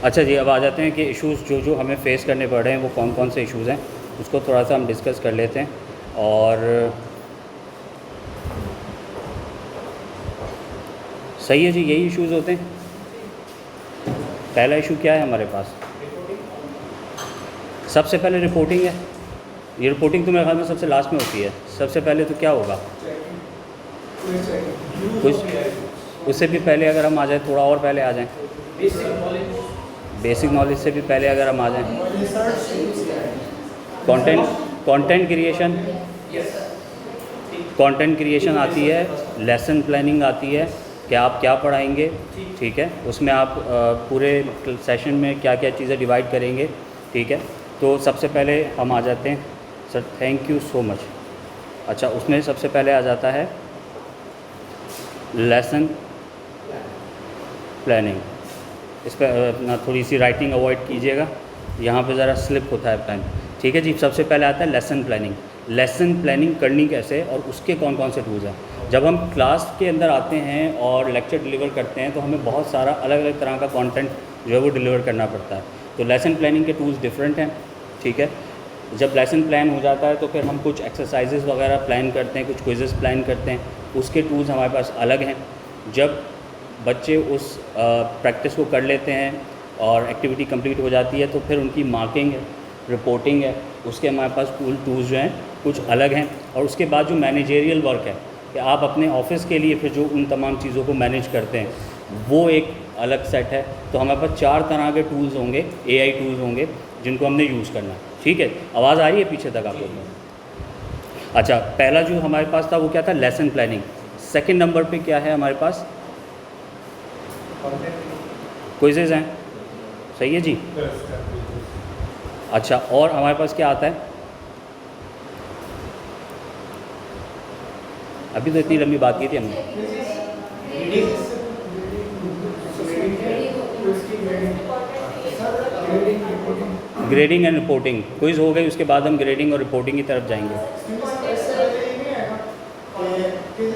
अच्छा जी, अब आ जाते हैं कि इश्यूज़ जो जो हमें फ़ेस करने पड़ रहे हैं वो कौन कौन से इश्यूज़ हैं, उसको थोड़ा सा हम डिस्कस कर लेते हैं। और सही है जी, यही इश्यूज़ होते हैं। पहला इशू क्या है हमारे पास? सबसे पहले रिपोर्टिंग है। ये रिपोर्टिंग तो मेरे ख्याल में सबसे लास्ट में होती है। सबसे पहले तो क्या होगा? कुछ उससे भी पहले अगर हम आ जाएँ, थोड़ा और पहले आ जाएँ, बेसिक नॉलेज से भी पहले अगर हम आ जाएँ, कंटेंट क्रिएशन, कंटेंट क्रिएशन आती है, लेसन प्लानिंग आती है कि आप क्या पढ़ाएंगे, ठीक है, उसमें आप पूरे सेशन में क्या क्या चीज़ें डिवाइड करेंगे, ठीक है। तो सबसे पहले हम आ जाते हैं, sir thank you so much. अच्छा, उसमें सबसे पहले आ जाता है लेसन प्लानिंग। इस पर अपना थोड़ी सी राइटिंग अवॉइड कीजिएगा, यहाँ पे ज़रा स्लिप होता है टाइम, ठीक है जी। सबसे पहले आता है लेसन प्लानिंग। लेसन प्लानिंग करनी कैसे और उसके कौन कौन से टूल्स हैं। जब हम क्लास के अंदर आते हैं और लेक्चर डिलीवर करते हैं तो हमें बहुत सारा अलग अलग तरह का कंटेंट जो है वो डिलीवर करना पड़ता है। तो लेसन प्लानिंग के टूल्स डिफरेंट हैं, ठीक है। जब लेसन प्लान हो जाता है तो फिर हम कुछ एक्सरसाइजेस वगैरह प्लान करते हैं, कुछ क्विजेस प्लान करते हैं, उसके टूल्स हमारे पास अलग हैं। जब बच्चे उस प्रैक्टिस को कर लेते हैं और एक्टिविटी कंप्लीट हो जाती है तो फिर उनकी मार्किंग है, रिपोर्टिंग है, उसके हमारे पास टूल्स जो हैं कुछ अलग हैं। और उसके बाद जो मैनेजेरियल वर्क है कि आप अपने ऑफिस के लिए फिर जो उन तमाम चीज़ों को मैनेज करते हैं वो एक अलग सेट है। तो हमारे पास 4 तरह के टूल्स होंगे, AI टूल्स होंगे जिनको हमने यूज़ करना है, ठीक है। आवाज़ आ रही है पीछे तक आपको? अच्छा, पहला जो हमारे पास था वो क्या था? Lesson planning. सेकेंड नंबर पे क्या है हमारे पास? क्विज़ेज़ हैं, सही है जी। अच्छा, और हमारे पास क्या आता है? अभी तो इतनी लंबी बात की थी हमने। Grading and reporting. क्विज़ हो गई, उसके बाद हम ग्रेडिंग और रिपोर्टिंग की तरफ जाएंगे।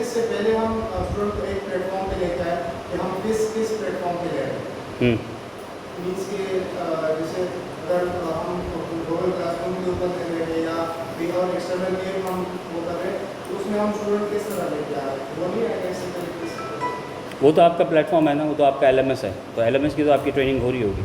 से पहले हम स्टूडेंट को एक प्लेटफॉर्म पे लेकर आए कि हम किस प्लेटफॉर्म पे ले रहे हैं। मीन्स के जैसे अगर हम गूगल क्लासरूम के ऊपर ले रहे हैं या कोई और एक्सटर्नल गेम हम वो कर रहे हैं तो उसमें हम स्टूडेंट किस तरह लेके आ रहे हैं, वो नहीं है ऐसे तरीके से। वो तो आपका प्लेटफॉर्म है ना, वो तो आपका LMS है, तो LMS की तो आपकी ट्रेनिंग हो रही होगी।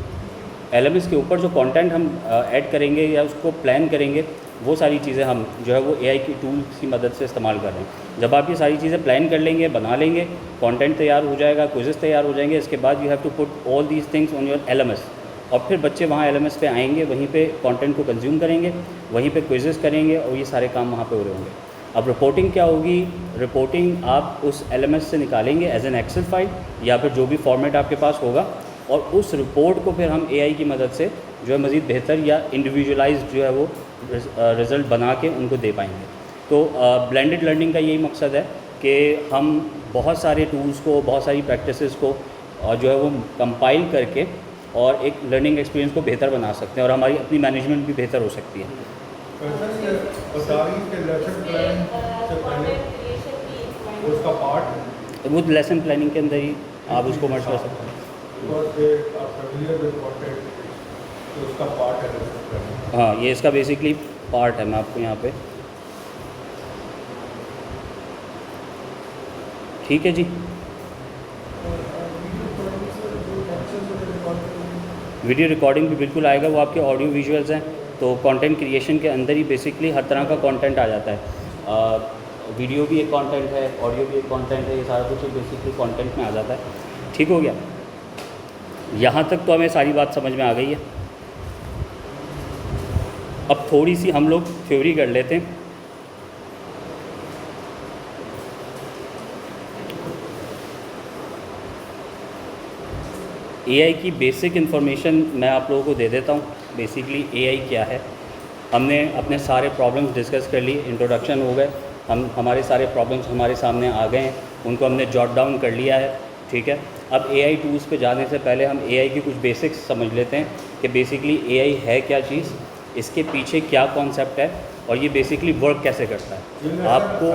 LMS के ऊपर जो कंटेंट हम ऐड करेंगे या उसको प्लान करेंगे वो सारी चीज़ें हम जो है वो AI की टूल्स की मदद से इस्तेमाल कर रहे हैं। जब आप ये सारी चीज़ें प्लान कर लेंगे, बना लेंगे, कंटेंट तैयार हो जाएगा, क्विज़ेस तैयार हो जाएंगे, इसके बाद you have to put all these things on your LMS। और फिर बच्चे वहाँ LMS पे आएंगे, वहीं पे कंटेंट को कंज्यूम करेंगे, वहीं पे क्विज़ेस करेंगे और ये सारे काम वहाँ पे हो रहे होंगे। अब रिपोर्टिंग क्या होगी? रिपोर्टिंग आप उस LMS से निकालेंगे एज एन एक्सेल फाइल या फिर जो भी फॉर्मेट आपके पास होगा, और उस रिपोर्ट को फिर हम AI की मदद से जो है मज़ीद बेहतर या इंडिविजुअलाइज्ड जो है वो रिज़ल्ट बना के उनको दे पाएंगे। तो ब्लेंडेड लर्निंग का यही मकसद है कि हम बहुत सारे टूल्स को, बहुत सारी प्रैक्टिसेस को जो है वो कंपाइल करके और एक लर्निंग एक्सपीरियंस को बेहतर बना सकते हैं और हमारी अपनी मैनेजमेंट भी बेहतर हो सकती है। वो लेसन प्लानिंग के अंदर ही आप उसको मर्ज कर सकते हैं। हाँ, ये इसका बेसिकली पार्ट है। मैं आपको यहाँ पे, ठीक है जी। वीडियो रिकॉर्डिंग भी बिल्कुल आएगा, वो आपके ऑडियो विजुअल्स हैं। तो कंटेंट क्रिएशन के अंदर ही बेसिकली हर तरह का कंटेंट आ जाता है। वीडियो भी एक कंटेंट है, ऑडियो भी एक कंटेंट है, ये सारा कुछ बेसिकली कंटेंट में आ जाता है। ठीक हो गया? यहाँ तक तो हमें सारी बात समझ में आ गई है। अब थोड़ी सी हम लोग थ्योरी कर लेते हैं। AI की बेसिक इन्फॉर्मेशन मैं आप लोगों को दे देता हूँ। बेसिकली AI क्या है, हमने अपने सारे प्रॉब्लम्स डिस्कस कर लिए, इंट्रोडक्शन हो गए, हमारे सारे प्रॉब्लम्स हमारे सामने आ गए हैं, उनको हमने जॉट डाउन कर लिया है, ठीक है। अब AI टूल्स पे जाने से पहले हम AI की कुछ बेसिक्स समझ लेते हैं कि बेसिकली AI है क्या चीज़, इसके पीछे क्या कॉन्सेप्ट है और ये बेसिकली वर्क कैसे करता है। आपको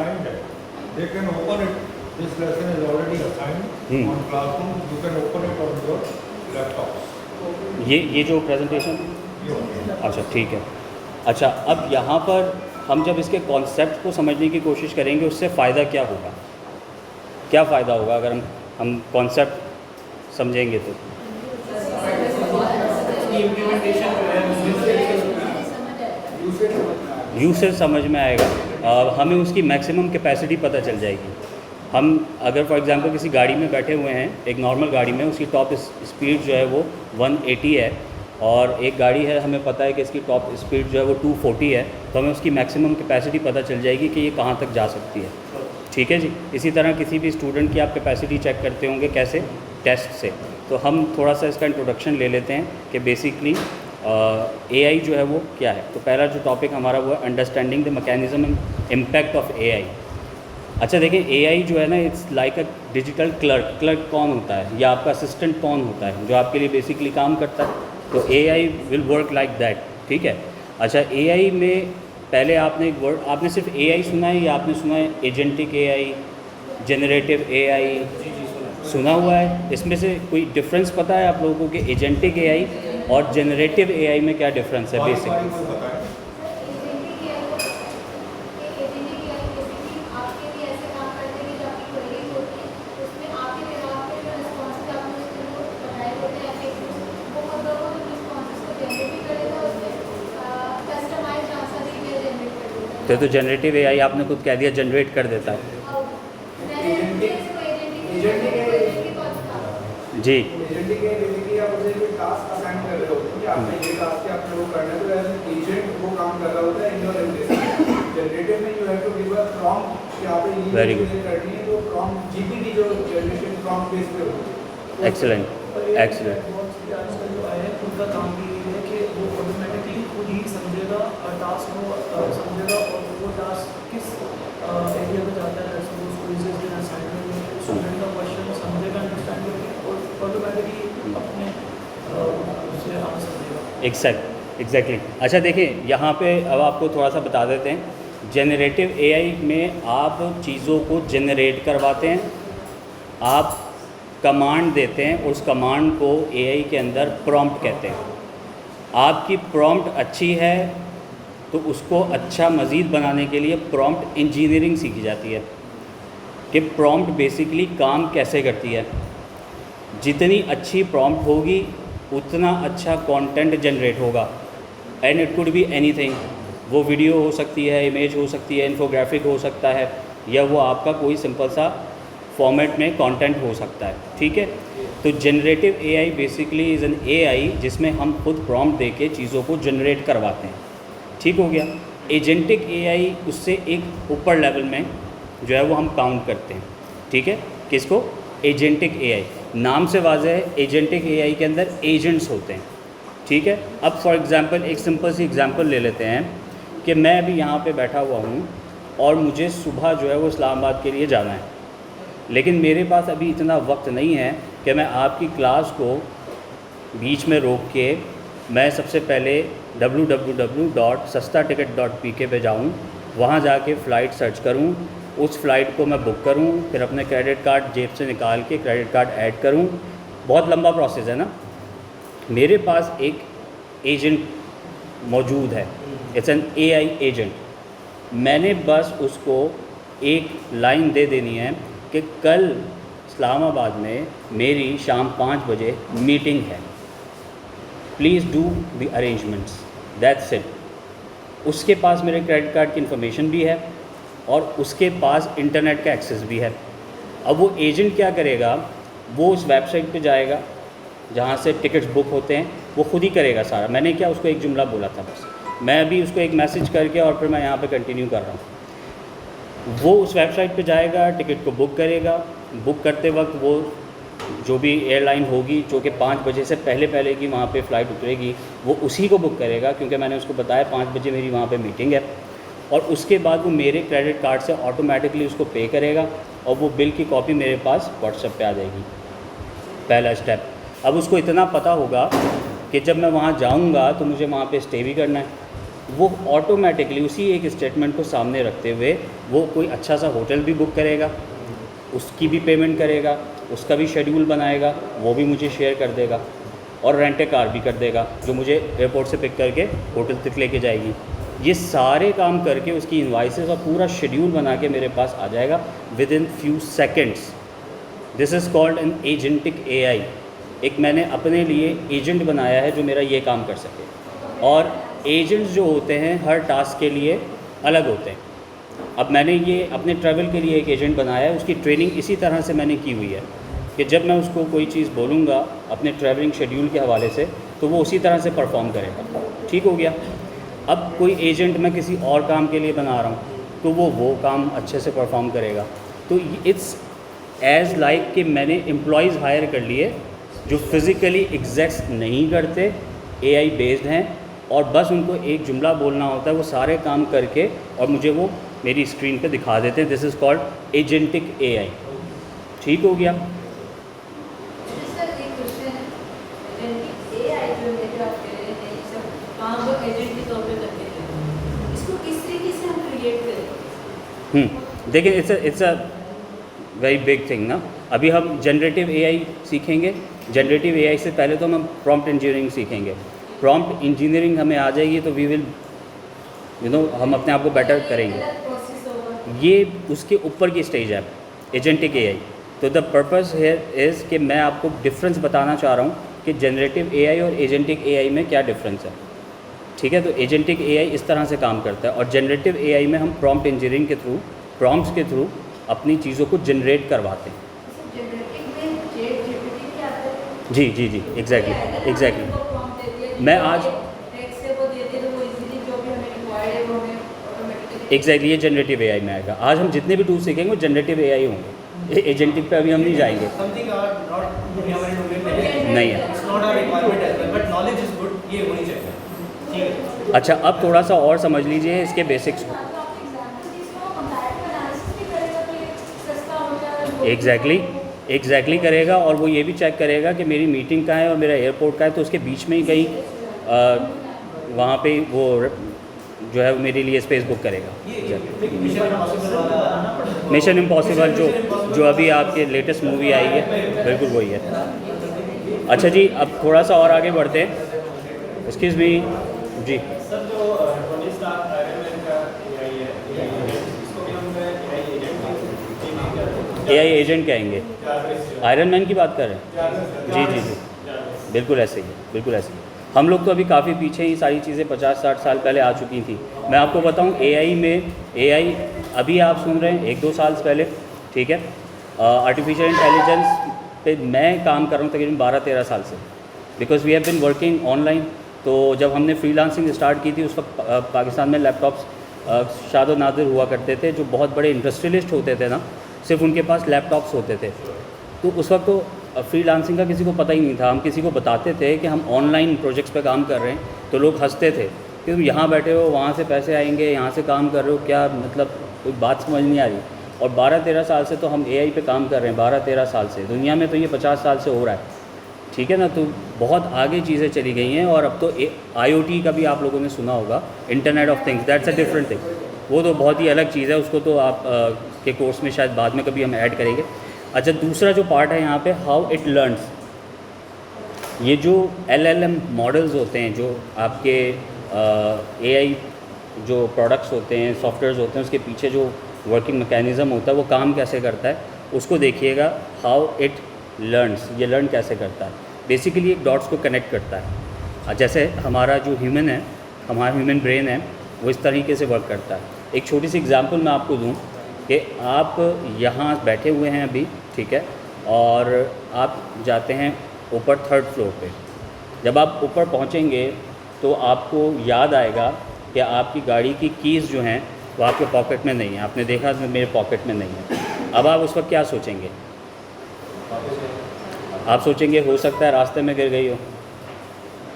ये जो प्रेजेंटेशन, अच्छा ठीक है। अच्छा, अब यहाँ पर हम जब इसके कॉन्सेप्ट को समझने की कोशिश करेंगे, उससे फ़ायदा क्या होगा, क्या फ़ायदा होगा अगर हम कॉन्सेप्ट समझेंगे तो? यूसेज समझ में आएगा, हमें उसकी मैक्सिमम कैपेसिटी पता चल जाएगी। हम अगर फॉर एग्जांपल किसी गाड़ी में बैठे हुए हैं, एक नॉर्मल गाड़ी में, उसकी टॉप स्पीड जो है वो 180 है, और एक गाड़ी है हमें पता है कि इसकी टॉप स्पीड जो है वो 240 है, तो हमें उसकी मैक्सिमम कैपेसिटी पता चल जाएगी कि ये कहाँ तक जा सकती है। ठीक है जी। इसी तरह किसी भी स्टूडेंट की आप कैपेसिटी चेक करते होंगे, कैसे? टेस्ट से। तो हम थोड़ा सा इसका इंट्रोडक्शन ले लेते हैं कि बेसिकली AI जो है वो क्या है। तो पहला जो टॉपिक हमारा वो है understanding the mechanism and impact of AI। अच्छा देखिए, AI जो है ना, it's like a digital clerk. Clerk कौन होता है, या आपका असिस्टेंट कौन होता है जो आपके लिए बेसिकली काम करता है? तो AI will work like that. ठीक है। अच्छा, AI में पहले आपने एक वर्ड, आपने सिर्फ AI सुना है या आपने सुना है एजेंटिक AI, जनरेटिव AI? सुना हुआ है। इसमें से कोई डिफरेंस पता है आप लोगों को कि एजेंटिक AI और जनरेटिव AI में क्या डिफरेंस है बेसिकली? तो जनरेटिव AI आपने खुद कह दिया जनरेट कर देता है जी। एजेंटिक AI बेसिकली आप उसे कोई टास्क असाइन कर रहे होते हैं कि आपने ये टास्क आपने वो करना है, तो एज एन एजेंट वो काम कर रहा होता है इन योर एम्प्लॉय। जनरेटिव में you have to give a prompt कि आप ये चीजें करनी है, तो प्रॉम्प्ट जीपीटी जो जनरेशन प्रॉम्प्ट बेस पे होती है। Excellent excellent. आजकल जो आया है उनका काम भी ये है कि वो ऑटोमेटिकली खुद ही समझेगा टास्क को समझेगा, और वो टास्क किस एरिया में जाता है, सपोज क्विज़ेस में, असाइनमेंट में, स्टूडेंट का क्वेश्चन समझेगा, अंडरस्टैंड करके और ऑटोमेटिकली अपने उससे आंसर देगा। एग्जैक्टली। अच्छा देखिए, यहाँ पे अब आपको थोड़ा सा बता देते हैं। जनरेटिव AI में आप चीज़ों को जनरेट करवाते हैं, आप कमांड देते हैं, उस कमांड को AI के अंदर प्रॉम्प्ट कहते हैं। आपकी प्रॉम्प्ट अच्छी है तो उसको अच्छा मज़ीद बनाने के लिए प्रॉम्प्ट इंजीनियरिंग सीखी जाती है कि प्रॉम्प्ट बेसिकली काम कैसे करती है। जितनी अच्छी प्रॉम्प्ट होगी उतना अच्छा कंटेंट जनरेट होगा, and it could be anything. वो वीडियो हो सकती है, इमेज हो सकती है, इन्फोग्राफिक हो सकता है, या वो आपका कोई सिंपल सा फॉर्मेट में कंटेंट हो सकता है। ठीक है। तो generative AI basically is an AI जिसमें हम खुद प्रॉम्प्ट देके चीज़ों को जनरेट करवाते हैं। ठीक हो गया। एजेंटिक AI उससे एक ऊपर लेवल में जो है वो हम काउंट करते हैं। ठीक है। किसको? Agentic AI। नाम से वाज़ेह है, एजेंटिक AI के अंदर एजेंट्स होते हैं। ठीक है। अब फॉर एग्ज़ाम्पल एक सिंपल सी एग्ज़ाम्पल ले लेते हैं कि मैं अभी यहाँ पे बैठा हुआ हूँ और मुझे सुबह जो है वो इस्लामाबाद के लिए जाना है, लेकिन मेरे पास अभी इतना वक्त नहीं है कि मैं आपकी क्लास को बीच में रोक के मैं सबसे पहले www.sastaticket.pk पे जाऊँ, वहाँ जाके फ़्लाइट सर्च करूँ, उस फ़्लाइट को मैं बुक करूँ, फिर अपने क्रेडिट कार्ड जेब से निकाल के क्रेडिट कार्ड ऐड करूँ। बहुत लंबा प्रोसेस है ना। मेरे पास एक एजेंट मौजूद है, इट्स एन AI एजेंट। मैंने बस उसको एक लाइन दे देनी है कि कल इस्लामाबाद में मेरी शाम 5 बजे मीटिंग है, please do the arrangements, that's it. उसके पास मेरे क्रेडिट कार्ड की इन्फॉर्मेशन भी है और उसके पास इंटरनेट का एक्सेस भी है। अब वो एजेंट क्या करेगा, वो उस वेबसाइट पे जाएगा जहाँ से टिकट्स बुक होते हैं, वो खुद ही करेगा सारा। मैंने क्या उसको एक जुमला बोला था बस, मैं अभी उसको एक मैसेज करके और फिर मैं यहाँ पे कंटिन्यू कर रहा हूँ। वो उस वेबसाइट पे जाएगा, टिकट को बुक करेगा। बुक करते वक्त वो जो भी एयरलाइन होगी जो कि 5 बजे से पहले की वहाँ पे फ़्लाइट उतरेगी, वो उसी को बुक करेगा, क्योंकि मैंने उसको बताया 5 बजे मेरी वहाँ पे मीटिंग है। और उसके बाद वो मेरे क्रेडिट कार्ड से ऑटोमेटिकली उसको पे करेगा और वो बिल की कॉपी मेरे पास व्हाट्सएप पे आ जाएगी। पहला स्टेप। अब उसको इतना पता होगा कि जब मैं वहाँ जाऊँगा तो मुझे वहाँ पे स्टे भी करना है। वो ऑटोमेटिकली उसी एक स्टेटमेंट को सामने रखते हुए वो कोई अच्छा सा होटल भी बुक करेगा, उसकी भी पेमेंट करेगा, उसका भी शेड्यूल बनाएगा, वो भी मुझे शेयर कर देगा। और रेंट ए कार भी कर देगा जो मुझे एयरपोर्ट से पिक करके होटल तक लेके जाएगी। ये सारे काम करके उसकी इनवाइसेस और पूरा शेड्यूल बना के मेरे पास आ जाएगा with in few seconds. This is called an agentic AI। एक मैंने अपने लिए एजेंट बनाया है जो मेरा ये काम कर सके। और एजेंट्स जो होते हैं हर टास्क के लिए अलग होते हैं। अब मैंने ये अपने ट्रैवल के लिए एक एजेंट बनाया है, उसकी ट्रेनिंग इसी तरह से मैंने की हुई है कि जब मैं उसको कोई चीज़ बोलूँगा अपने ट्रैवलिंग शेड्यूल के हवाले से तो वो उसी तरह से परफॉर्म करेगा। ठीक हो गया। अब कोई एजेंट मैं किसी और काम के लिए बना रहा हूँ तो वो काम अच्छे से परफॉर्म करेगा। तो इट्स एज़ लाइक कि मैंने एम्प्लॉयज़ हायर कर लिए जो फिज़िकली एग्जैक्ट नहीं करते, AI बेस्ड हैं, और बस उनको एक जुमला बोलना होता है, वो सारे काम करके और मुझे वो मेरी स्क्रीन पे दिखा देते हैं। This is called agentic AI। ठीक हो गया। सर एक क्वेश्चन है, AI जो है कि आप कह रहे हैं ये सब काम वो एजेंट के तौर पे करते हैं, इसको किस तरीके से हम क्रिएट करें? देखिए it's a very big thing ना। अभी हम जनरेटिव AI सीखेंगे। जनरेटिव AI से पहले तो हम प्रॉम्प्ट इंजीनियरिंग सीखेंगे। प्रॉम्प्ट इंजीनियरिंग हमें आ जाएगी तो वी विल हम अपने आप को बेटर करेंगे। प्रोसेस होगा। ये उसके ऊपर की स्टेज है एजेंटिक AI। तो द पर्पस हेयर इज़ कि मैं आपको डिफरेंस बताना चाह रहा हूँ कि जनरेटिव AI और एजेंटिक AI में क्या डिफरेंस है। ठीक है। तो एजेंटिक AI इस तरह से काम करता है और जनरेटिव AI में हम प्रॉम्प्ट इंजीनियरिंग के थ्रू, प्रॉम्प्ट्स के थ्रू अपनी चीज़ों को जनरेट करवाते हैं। जनरेटिव में चैट GPT क्या आता है? जी एग्जैक्टली। मैं आज टेक्स्ट से वो देते तो वो इजीली जो भी हमें रिक्वायर्ड है वो हमें ऑटोमेटिकली एग्जैक्टली ये जनरेटिव AI में आएगा। आज हम जितने भी टूल सीखेंगे वो जनरेटिव AI होंगे। एजेंटिक पे अभी हम नहीं जाएंगे। Something are not हमारे डोमेन में है। नहीं है। It's not our requirement as well, but knowledge is good, ये होनी चाहिए। ठीक है। अच्छा अब थोड़ा सा और समझ लीजिए इसके बेसिक्स को। एग्जैक्टली करेगा और वो ये भी चेक करेगा कि मेरी मीटिंग कहाँ है और मेरा एयरपोर्ट कहाँ है, तो उसके बीच में ही कहीं वहाँ पे वो जो है मेरे लिए स्पेस बुक करेगा। मिशन इम्पॉसिबल जो अभी आपके लेटेस्ट मूवी आई है बिल्कुल वही है। अच्छा जी अब थोड़ा सा और आगे बढ़ते हैं। एक्सक्यूज़ मी जी। सर जो टोनी स्टार्क आयरन मैन का AI है, इसको भी हम AI एजेंट कहेंगे। आयरन मैन की बात कर रहे हैं? जी बिल्कुल ऐसे ही है, बिल्कुल ऐसे ही। हम लोग तो अभी काफ़ी पीछे ही सारी चीज़ें 50-60 साल पहले आ चुकी थी। मैं आपको बताऊं AI अभी आप सुन रहे हैं 1-2 साल पहले, ठीक है। आर्टिफिशियल इंटेलिजेंस पे मैं काम कर रहा हूँ तकरीबन 12-13 साल से, because we have been working online. तो जब हमने फ्रीलांसिंग स्टार्ट की थी उस वक्त पाकिस्तान में लैपटॉप्स शादो नादिर हुआ करते थे। जो बहुत बड़े इंडस्ट्रियलिस्ट होते थे ना, सिर्फ उनके पास लैपटॉप्स होते थे। तो उस वक्त तो फ्रीलांसिंग का किसी को पता ही नहीं था। हम किसी को बताते थे कि हम ऑनलाइन प्रोजेक्ट्स पे काम कर रहे हैं तो लोग हंसते थे कि तुम यहाँ बैठे हो, वहाँ से पैसे आएंगे, यहाँ से काम कर रहे हो, क्या मतलब कोई बात समझ नहीं आ रही। और 12-13 साल से तो हम AI पे काम कर रहे हैं, 12-13 साल से। दुनिया में तो ये 50 साल से हो रहा है, ठीक है ना। तो बहुत आगे चीज़ें चली गई हैं। और अब तो IoT का भी आप लोगों ने सुना होगा, internet of things, that's a different thing. वो तो बहुत ही अलग चीज़ है, उसको तो आप के कोर्स में शायद बाद में कभी हम ऐड करेंगे। अच्छा दूसरा जो पार्ट है यहाँ पे, हाउ इट लर्न्स। ये जो LLM मॉडल्स होते हैं, जो आपके AI जो प्रोडक्ट्स होते हैं, सॉफ्टवेयर्स होते हैं, उसके पीछे जो वर्किंग मैकेनिज़्म होता है वो काम कैसे करता है, उसको देखिएगा। हाउ इट लर्न्स, ये लर्न कैसे करता है। बेसिकली एक डॉट्स को कनेक्ट करता है। जैसे हमारा जो ह्यूमन है, हमारा ह्यूमन ब्रेन है, वो इस तरीके से वर्क करता है। एक छोटी सी एग्जांपल मैं आपको दूं कि आप यहाँ बैठे हुए हैं अभी, ठीक है, और आप जाते हैं ऊपर 3rd फ्लोर पे। जब आप ऊपर पहुँचेंगे तो आपको याद आएगा कि आपकी गाड़ी की कीज़ जो हैं वो आपके पॉकेट में नहीं है। आपने देखा तो मेरे पॉकेट में नहीं है। अब आप उस वक्त क्या सोचेंगे? आप सोचेंगे हो सकता है रास्ते में गिर गई हो,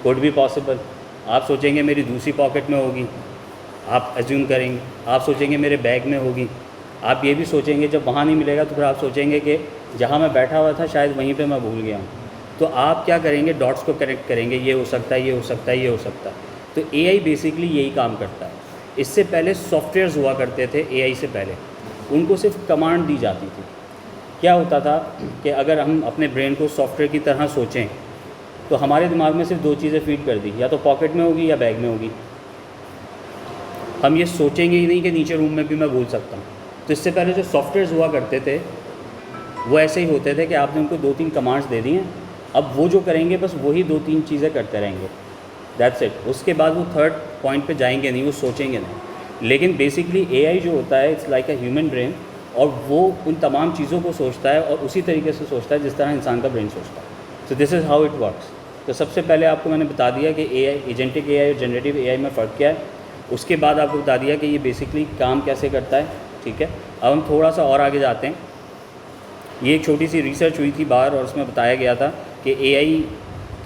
कुड बी पॉसिबल। आप सोचेंगे मेरी दूसरी पॉकेट में होगी, आप एज्यूम करेंगे। आप सोचेंगे मेरे बैग में होगी। आप ये भी सोचेंगे जब वहाँ नहीं मिलेगा तो फिर आप सोचेंगे कि जहाँ मैं बैठा हुआ था शायद वहीं पे मैं भूल गया हूँ। तो आप क्या करेंगे? डॉट्स को कनेक्ट करेंगे, ये हो सकता है, ये हो सकता है, ये हो सकता है। तो AI बेसिकली यही काम करता है। इससे पहले सॉफ्टवेयर्स हुआ करते थे AI से पहले, उनको सिर्फ कमांड दी जाती थी। क्या होता था कि अगर हम अपने ब्रेन को सॉफ्टवेयर की तरह सोचें तो हमारे दिमाग में सिर्फ दो चीज़ें फीड कर दी, या तो पॉकेट में होगी या बैग में होगी। हम ये सोचेंगे ही नहीं कि नीचे रूम में भी मैं भूल सकता हूँ। तो इससे पहले जो सॉफ्टवेयर्स हुआ करते थे वो ऐसे ही होते थे कि आपने उनको 2-3 कमांड्स दे दी हैं, अब वो जो करेंगे बस वही 2-3 चीज़ें करते रहेंगे, दैट्स इट। उसके बाद वो थर्ड पॉइंट पे जाएंगे नहीं, वो सोचेंगे नहीं। लेकिन बेसिकली एआई जो होता है it's like a human brain, और वो उन तमाम चीज़ों को सोचता है और उसी तरीके से सोचता है जिस तरह इंसान का ब्रेन सोचता है। So this is how it works. तो सबसे पहले आपको मैंने बता दिया कि एआई, एजेंटिक एआई और जनरेटिव एआई में फ़र्क क्या है। उसके बाद आपको बता दिया कि ये बेसिकली काम कैसे करता है, ठीक है। अब हम थोड़ा सा और आगे जाते हैं। ये एक छोटी सी रिसर्च हुई थी बाहर और उसमें बताया गया था कि एआई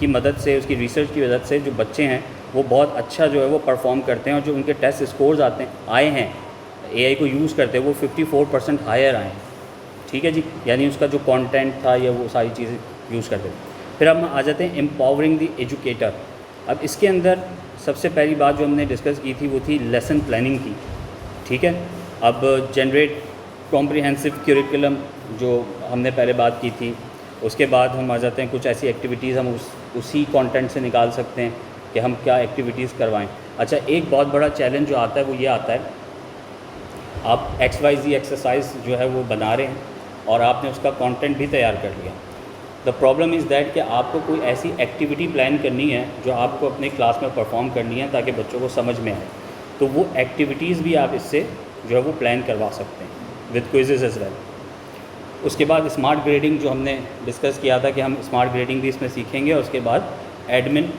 की मदद से, उसकी रिसर्च की मदद से जो बच्चे हैं वो बहुत अच्छा जो है वो परफॉर्म करते हैं, और जो उनके टेस्ट स्कोर्स आए हैं एआई को यूज़ करते हैं वो 54% हायर आए हैं, ठीक है जी। यानी उसका जो कंटेंट था या वो सारी चीज़ें यूज़ करते थे। फिर हम आ जाते हैं एम्पावरिंग द एजुकेटर। अब इसके अंदर सबसे पहली बात जो हमने डिस्कस की थी वो थी लेसन प्लानिंग की, ठीक है। अब जनरेट कॉम्प्रिहेंसिव करिकुलम जो हमने पहले बात की थी, उसके बाद हम आ जाते हैं कुछ ऐसी एक्टिविटीज़ हम उसी कंटेंट से निकाल सकते हैं कि हम क्या एक्टिविटीज़ करवाएं। अच्छा, एक बहुत बड़ा चैलेंज जो आता है वो ये आता है, आप XYZ एक्सरसाइज जो है वो बना रहे हैं और आपने उसका कंटेंट भी तैयार कर लिया। द प्रॉब्लम इज़ दैट कि आपको कोई ऐसी एक्टिविटी प्लान करनी है जो आपको अपने क्लास में परफॉर्म करनी है ताकि बच्चों को समझ में आए। तो वो एक्टिविटीज़ भी आप इससे जो है वो प्लान करवा सकते हैं विद क्विज़ेज़ एज वेल। उसके बाद स्मार्ट ग्रेडिंग जो हमने डिस्कस किया था कि हम स्मार्ट ग्रेडिंग भी इसमें सीखेंगे, और उसके बाद एडमिन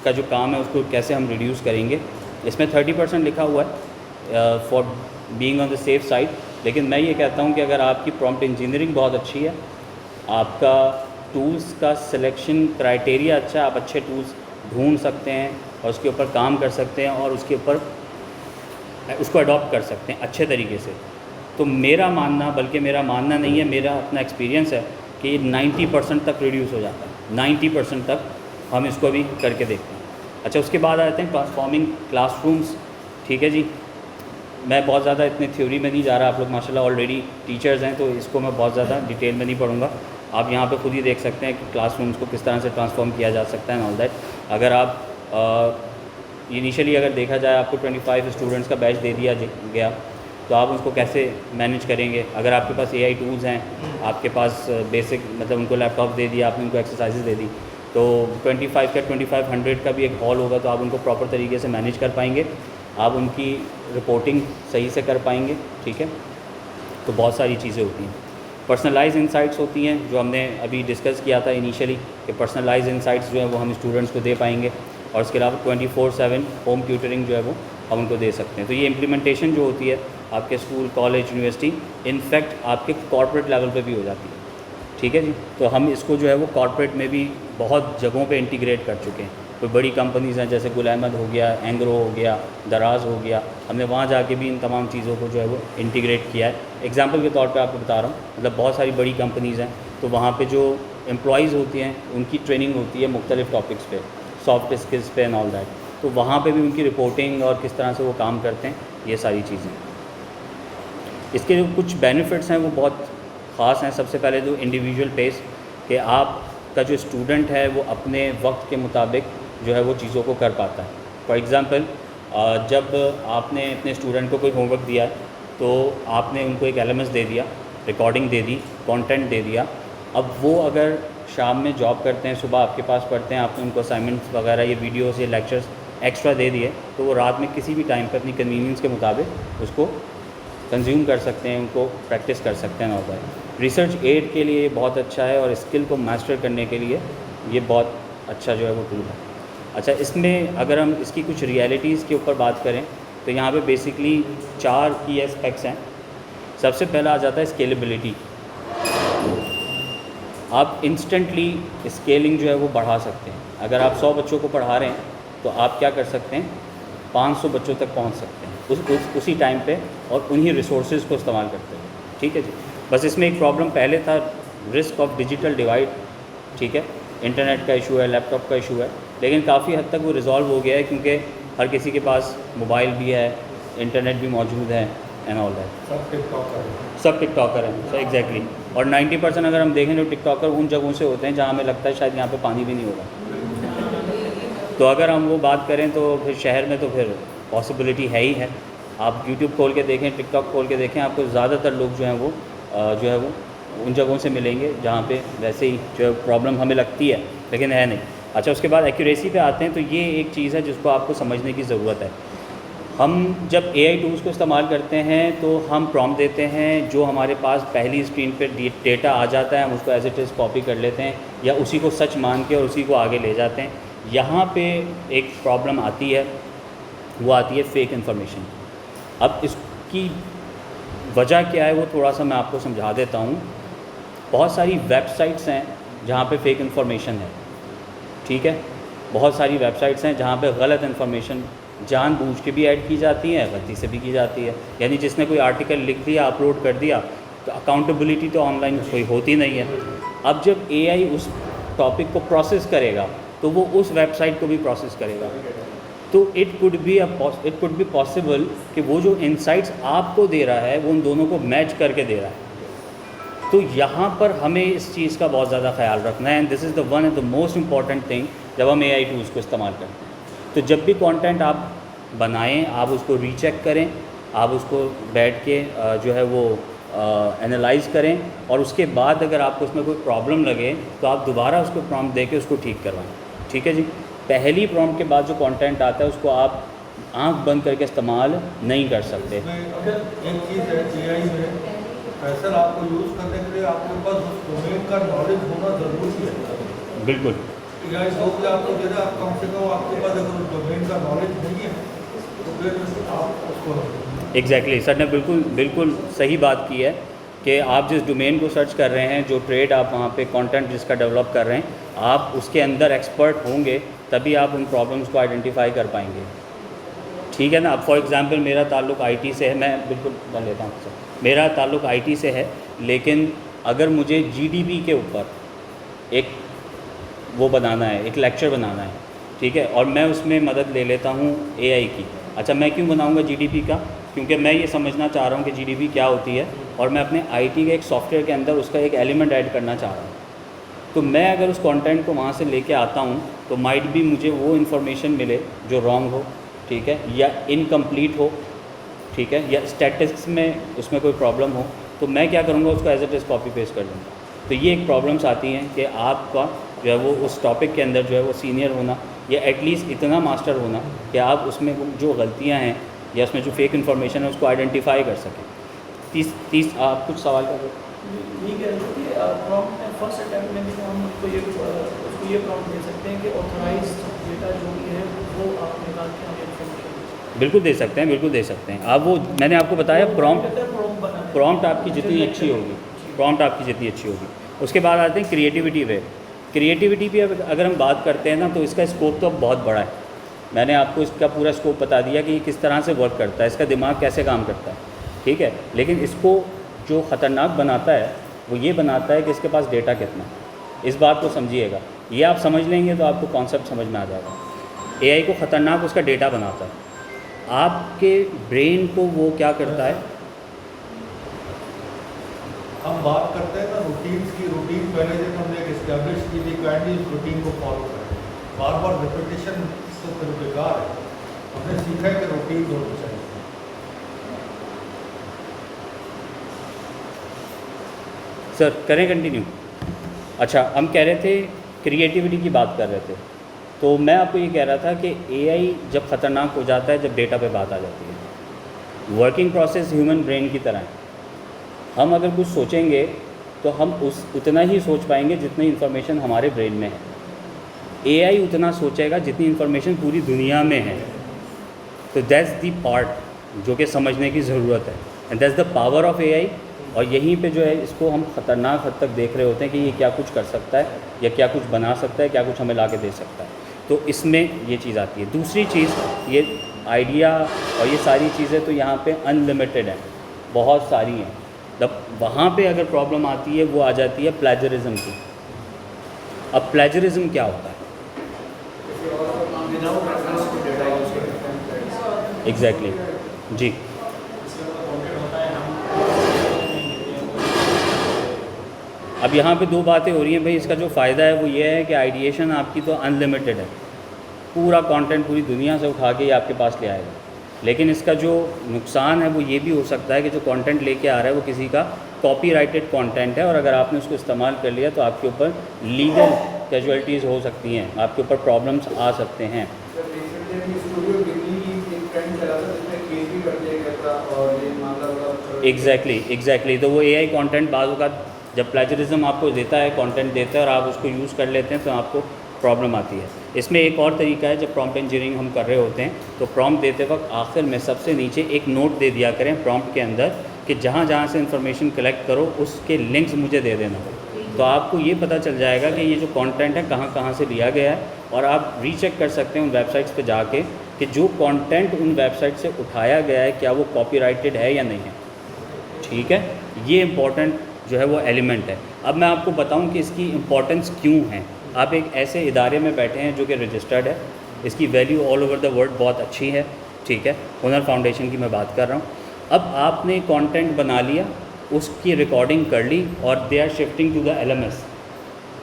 का जो काम है उसको कैसे हम रिड्यूस करेंगे। इसमें 30% लिखा हुआ है for being on the safe side, लेकिन मैं ये कहता हूँ कि अगर आपकी प्रॉम्प्ट इंजीनियरिंग बहुत अच्छी है, आपका टूल्स का सिलेक्शन क्राइटेरिया अच्छा है, आप अच्छे टूल्स ढूंढ सकते हैं और उसके ऊपर काम कर सकते हैं और उसके ऊपर उसको अडॉप्ट कर सकते हैं अच्छे तरीके से, तो मेरा मानना, बल्कि मेरा मानना नहीं है, मेरा अपना एक्सपीरियंस है कि ये 90% तक रिड्यूस हो जाता है। 90% तक हम इसको भी करके देखते हैं। अच्छा, उसके बाद आते हैं ट्रांसफॉर्मिंग क्लासरूम्स, ठीक है जी। मैं बहुत ज़्यादा इतने थ्योरी में नहीं जा रहा, आप लोग माशाल्लाह ऑलरेडी टीचर्स हैं तो इसको मैं बहुत ज़्यादा डिटेल में नहीं पढ़ूंगा। आप यहाँ पे खुद ही देख सकते हैं कि क्लासरूम्स को किस तरह से ट्रांसफॉर्म किया जा सकता है, ऑल दैट। अगर आप इनिशियली अगर देखा जाए आपको 25 स्टूडेंट्स का बैच दे दिया गया तो आप उसको कैसे मैनेज करेंगे। अगर आपके पास AI टूल्स हैं, आपके पास बेसिक मतलब उनको लैपटॉप दे दिया, आपने उनको एक्सरसाइजेज दे दी, तो 25 का 2500 का भी एक हॉल होगा तो आप उनको प्रॉपर तरीके से मैनेज कर पाएंगे, आप उनकी रिपोर्टिंग सही से कर पाएंगे, ठीक है। तो बहुत सारी चीज़ें होती हैं। पर्सनलाइज इंसाइट्स होती हैं जो हमने अभी डिस्कस किया था इनिशियली कि पर्सनलाइज इंसाइट्स जो है वो हम स्टूडेंट्स को दे पाएंगे, और उसके अलावा 24/7 होम ट्यूटरिंग जो है वो हम उनको दे सकते हैं। तो ये इम्प्लीमेंटेशन जो होती है आपके स्कूल, कॉलेज, यूनिवर्सिटी, इनफैक्ट आपके कॉर्पोरेट लेवल पे भी हो जाती है, ठीक है जी। तो हम इसको जो है वो कॉर्पोरेट में भी बहुत जगहों पे इंटीग्रेट कर चुके हैं। कोई बड़ी कंपनीज़ हैं जैसे गुल अहमद हो गया, एंग्रो हो गया, दराज हो गया, हमने वहाँ जाके भी इन तमाम चीज़ों को जो है वो इंटीग्रेट किया है। एग्जाम्पल के तौर पे आपको बता रहा हूँ, मतलब बहुत सारी बड़ी कंपनीज़ हैं तो वहाँ पे जो एम्प्लॉयज़ होती हैं उनकी ट्रेनिंग होती है मुख्तलिफ़ टॉपिक्स पे, सॉफ्ट स्किल्स पे एंड ऑल दैट, तो वहाँ पे भी उनकी रिपोर्टिंग और किस तरह से वो काम करते हैं, ये सारी चीज़ें। इसके जो कुछ बेनिफिट्स हैं वो बहुत ख़ास हैं। सबसे पहले जो इंडिविजुअल पेस, कि आपका जो स्टूडेंट है वो अपने वक्त के मुताबिक जो है वो चीज़ों को कर पाता है। फॉर एग्ज़ाम्पल, जब आपने अपने स्टूडेंट को कोई होमवर्क दिया है तो आपने उनको एक LMS दे दिया, रिकॉर्डिंग दे दी, कंटेंट दे दिया। अब वो अगर शाम में जॉब करते हैं, सुबह आपके पास पढ़ते हैं, आपने उनको असाइनमेंट्स वगैरह, ये वीडियोस, ये लेक्चर्स एक्स्ट्रा दे दिए, तो वो रात में किसी भी टाइम पर अपनी कन्वीनियंस के मुताबिक उसको कंज्यूम कर सकते हैं, उनको प्रैक्टिस कर सकते हैं। और रिसर्च एड के लिए बहुत अच्छा है और स्किल को मास्टर करने के लिए ये बहुत अच्छा जो है वो टूल है। अच्छा, इसमें अगर हम इसकी कुछ रियलिटीज़ के ऊपर बात करें तो यहाँ पे बेसिकली 4 की एस्पेक्ट्स हैं। सबसे पहला आ जाता है स्केलेबिलिटी। आप इंस्टेंटली स्केलिंग जो है वो बढ़ा सकते हैं। अगर आप 100 बच्चों को पढ़ा रहे हैं तो आप क्या कर सकते हैं, 500 बच्चों तक पहुंच सकते हैं उसी टाइम पे और उन्हीं रिसोर्सेज को इस्तेमाल करते हैं, ठीक है जी। बस इसमें एक प्रॉब्लम पहले था, रिस्क ऑफ डिजिटल डिवाइड, ठीक है, इंटरनेट का इशू है, लैपटॉप का इशू है, लेकिन काफ़ी हद तक वो रिज़ॉल्व हो गया है क्योंकि हर किसी के पास मोबाइल भी है, इंटरनेट भी मौजूद है एंड ऑल दैट। सब टिकटॉकर हैं, सो एग्जैक्टली। और 90% अगर हम देखें तो टिकटॉकर उन जगहों से होते हैं जहाँ हमें लगता है शायद यहाँ पे पानी भी नहीं होगा, तो अगर हम वो बात करें तो फिर शहर में तो फिर पॉसिबिलिटी है ही है। आप यूट्यूब खोल के देखें, टिकटॉक खोल के देखें, आपको ज़्यादातर लोग जो हैं वो उन जगहों से मिलेंगे जहाँ पे वैसे ही जो प्रॉब्लम हमें लगती है लेकिन है नहीं। अच्छा, उसके बाद एक्यूरेसी पे आते हैं, तो ये एक चीज़ है जिसको आपको समझने की ज़रूरत है। हम जब AI टूल्स को इस्तेमाल करते हैं तो हम प्रॉम्प्ट देते हैं, जो हमारे पास पहली स्क्रीन पे डेटा आ जाता है हम उसको एज इट इज़ कॉपी कर लेते हैं या उसी को सच मान के और उसी को आगे ले जाते हैं। यहाँ पे एक प्रॉब्लम आती है, वो आती है फेक इन्फॉर्मेशन। अब इसकी वजह क्या है वो थोड़ा सा मैं आपको समझा देता हूँ। बहुत सारी वेबसाइट्स हैं जहाँ पे फेक इन्फॉर्मेशन है, ठीक है। बहुत सारी वेबसाइट्स हैं जहाँ पे गलत इन्फॉर्मेशन जानबूझ के भी ऐड की जाती है, गलती से भी की जाती है। यानी जिसने कोई आर्टिकल लिख दिया, अपलोड कर दिया, तो अकाउंटेबिलिटी तो ऑनलाइन कोई होती नहीं है। अब जब AI उस टॉपिक को प्रोसेस करेगा तो वो उस वेबसाइट को भी प्रोसेस करेगा। तो इट कुड बी पॉसिबल कि वो जो इनसाइट्स आपको दे रहा है वो उन दोनों को मैच करके दे रहा है। तो यहाँ पर हमें इस चीज़ का बहुत ज़्यादा ख्याल रखना है, and this is the one of the most important thing जब हम AI टूल्स को इस्तेमाल करते हैं। तो जब भी कंटेंट आप बनाएं, आप उसको रीचेक करें, आप उसको बैठ के जो है वो एनालाइज़ करें, और उसके बाद अगर आपको उसमें कोई प्रॉब्लम लगे तो आप दोबारा उसको प्रॉम्प्ट दे के उसको ठीक करवाएं, ठीक है जी। पहली प्रॉम्प्ट के बाद जो कंटेंट आता है उसको आप आंख बंद करके इस्तेमाल नहीं कर सकते। अगर एक चीज़ है AI में फैसल आपको यूज़ करने के लिए आपके पास उस डोमेन का नॉलेज होना ज़रूरी है। बिल्कुल, AI जो भी आपको दे रहा है, आप कम से कम आपके पास अगर उस डोमेन का नॉलेज नहीं है तो फिर आप उसको एग्जैक्टली सर ने बिल्कुल सही बात की है कि आप जिस डोमेन को सर्च कर रहे हैं, जो ट्रेड आप वहाँ पे कंटेंट जिसका डेवलप कर रहे हैं, आप उसके अंदर एक्सपर्ट होंगे तभी आप उन प्रॉब्लम्स को आइडेंटिफाई कर पाएंगे, ठीक है ना। अब फॉर एग्जांपल मेरा ताल्लुक़ IT से है, मैं बिल्कुल बन लेता हूँ सर, मेरा ताल्लुक़ IT से है, लेकिन अगर मुझे GDP के ऊपर एक वो बनाना है, एक लेक्चर बनाना है, ठीक है, और मैं उसमें मदद ले लेता हूँ AI की। अच्छा, मैं क्यों बनाऊँगा GDP का? क्योंकि मैं ये समझना चाह रहा हूँ कि GDP क्या होती है, और मैं अपने IT के एक सॉफ्टवेयर के अंदर उसका एक एलिमेंट ऐड करना चाह रहा हूँ। तो मैं अगर उस कंटेंट को वहाँ से लेके आता हूँ तो माइट भी मुझे वो इन्फॉर्मेशन मिले जो रॉन्ग हो, ठीक है, या इनकम्प्लीट हो, ठीक है, या स्टैटिस्टिक्स में उसमें कोई प्रॉब्लम हो, तो मैं क्या करूँगा, उसको as it is copy paste कर दूँगा। तो ये एक प्रॉब्लम्स आती हैं कि आपका जो है वो उस टॉपिक के अंदर जो है वो सीनियर होना, या एटलीस्ट इतना मास्टर होना कि आप उसमें जो गलतियाँ हैं या उसमें जो फेक इन्फॉर्मेशन है उसको आइडेंटिफाई कर सकें। आप कुछ सवाल कर रहे हो? ये कह रहे थे कि प्रॉम्प्ट में फर्स्ट अटैम्प्ट में भी हम उसको ये प्रॉम्प्ट दे सकते हैं कि ऑथराइज्ड डेटा जो भी है वो आप निकाल के हमें इन्फॉर्मेशन बिल्कुल दे सकते हैं, बिल्कुल दे सकते हैं आप। वो मैंने आपको बताया प्रॉम्प्ट आपकी जितनी अच्छी होगी, प्रॉम्प्ट आपकी जितनी अच्छी होगी। उसके बाद आते हैं क्रिएटिविटी पे। क्रिएटिविटी पे अगर हम बात करते हैं ना, तो इसका स्कोप तो बहुत बड़ा है। मैंने आपको इसका पूरा स्कोप बता दिया कि ये किस तरह से वर्क करता है, इसका दिमाग कैसे काम करता है, ठीक है। लेकिन इसको जो ख़तरनाक बनाता है वो ये बनाता है कि इसके पास डेटा कितना, इस बात को समझिएगा। ये आप समझ लेंगे तो आपको कॉन्सेप्ट समझ में आ जाएगा। AI को ख़तरनाक उसका डेटा बनाता है। आपके ब्रेन को वो क्या करता है, हम बात करते हैं ना रूटीन्स की। रूटीन पहले जब हमने एक इस्टेब्लिश की थी, काइंडली उस रूटीन को फॉलो करें। बार बार रिपीटिशन से फिर बेकार है। हमने सीखा है कि रूटीन होनी चाहिए। सर करें कंटिन्यू? अच्छा, हम कह रहे थे क्रिएटिविटी की बात कर रहे थे, तो मैं आपको ये कह रहा था कि AI जब ख़तरनाक हो जाता है जब डेटा पे बात आ जाती है। वर्किंग प्रोसेस ह्यूमन ब्रेन की तरह है। हम अगर कुछ सोचेंगे तो हम उतना ही सोच पाएंगे जितनी इन्फॉर्मेशन हमारे ब्रेन में है। AI उतना सोचेगा जितनी इन्फॉर्मेशन पूरी दुनिया में है। तो दैट्स द पार्ट जो कि समझने की ज़रूरत है, and that's the power of AI। और यहीं पे जो है इसको हम ख़तरनाक हद तक देख रहे होते हैं कि ये क्या कुछ कर सकता है, या क्या कुछ बना सकता है, क्या कुछ हमें ला के दे सकता है। तो इसमें ये चीज़ आती है। दूसरी चीज़, ये आइडिया और ये सारी चीज़ें तो यहाँ पे अनलिमिटेड हैं, बहुत सारी हैं। जब वहाँ पे अगर प्रॉब्लम आती है वो आ जाती है प्लेजरिज्म की। अब प्लेजरिज्म क्या होता है? एग्जैक्टली जी। अब यहाँ पे दो बातें हो रही हैं भाई। इसका जो फ़ायदा है वो ये है कि आइडिएशन आपकी तो अनलिमिटेड है, पूरा कंटेंट पूरी दुनिया से उठा के ये आपके पास ले आएगा। लेकिन इसका जो नुकसान है वो ये भी हो सकता है कि जो कंटेंट लेके आ रहा है वो किसी का कॉपीराइटेड कंटेंट है, और अगर आपने उसको इस्तेमाल कर लिया तो आपके ऊपर लीगल कैजुअलिटीज़ हो सकती हैं, आपके ऊपर प्रॉब्लम्स आ सकते हैं। एग्जैक्टली तो वो AI कंटेंट बाज़ का जब प्लेजरिज्म आपको देता है, कंटेंट देता है और आप उसको यूज़ कर लेते हैं तो आपको प्रॉब्लम आती है। इसमें एक और तरीका है, जब प्रॉम्प्ट इंजीनियरिंग हम कर रहे होते हैं तो प्रॉम्प्ट देते वक्त आखिर में सबसे नीचे एक नोट दे दिया करें प्रॉम्प्ट के अंदर कि जहाँ जहाँ से इन्फॉर्मेशन कलेक्ट करो उसके लिंक्स मुझे दे देना। तो आपको ये पता चल जाएगा कि ये जो कंटेंट है कहाँ कहाँ से लिया गया है, और आप रीचेक कर सकते हैं उन वेबसाइट्स पे जाके कि जो कंटेंट उन वेबसाइट से उठाया गया है क्या वो कॉपीराइटेड है या नहीं है। ठीक है, ये इम्पॉर्टेंट जो है वो एलिमेंट है। अब मैं आपको बताऊं कि इसकी इम्पॉर्टेंस क्यों है। आप एक ऐसे इदारे में बैठे हैं जो कि रजिस्टर्ड है, इसकी value all over the world बहुत अच्छी है, ठीक है, हुनर फाउंडेशन की मैं बात कर रहा हूँ। अब आपने कंटेंट बना लिया, उसकी रिकॉर्डिंग कर ली और they are shifting to the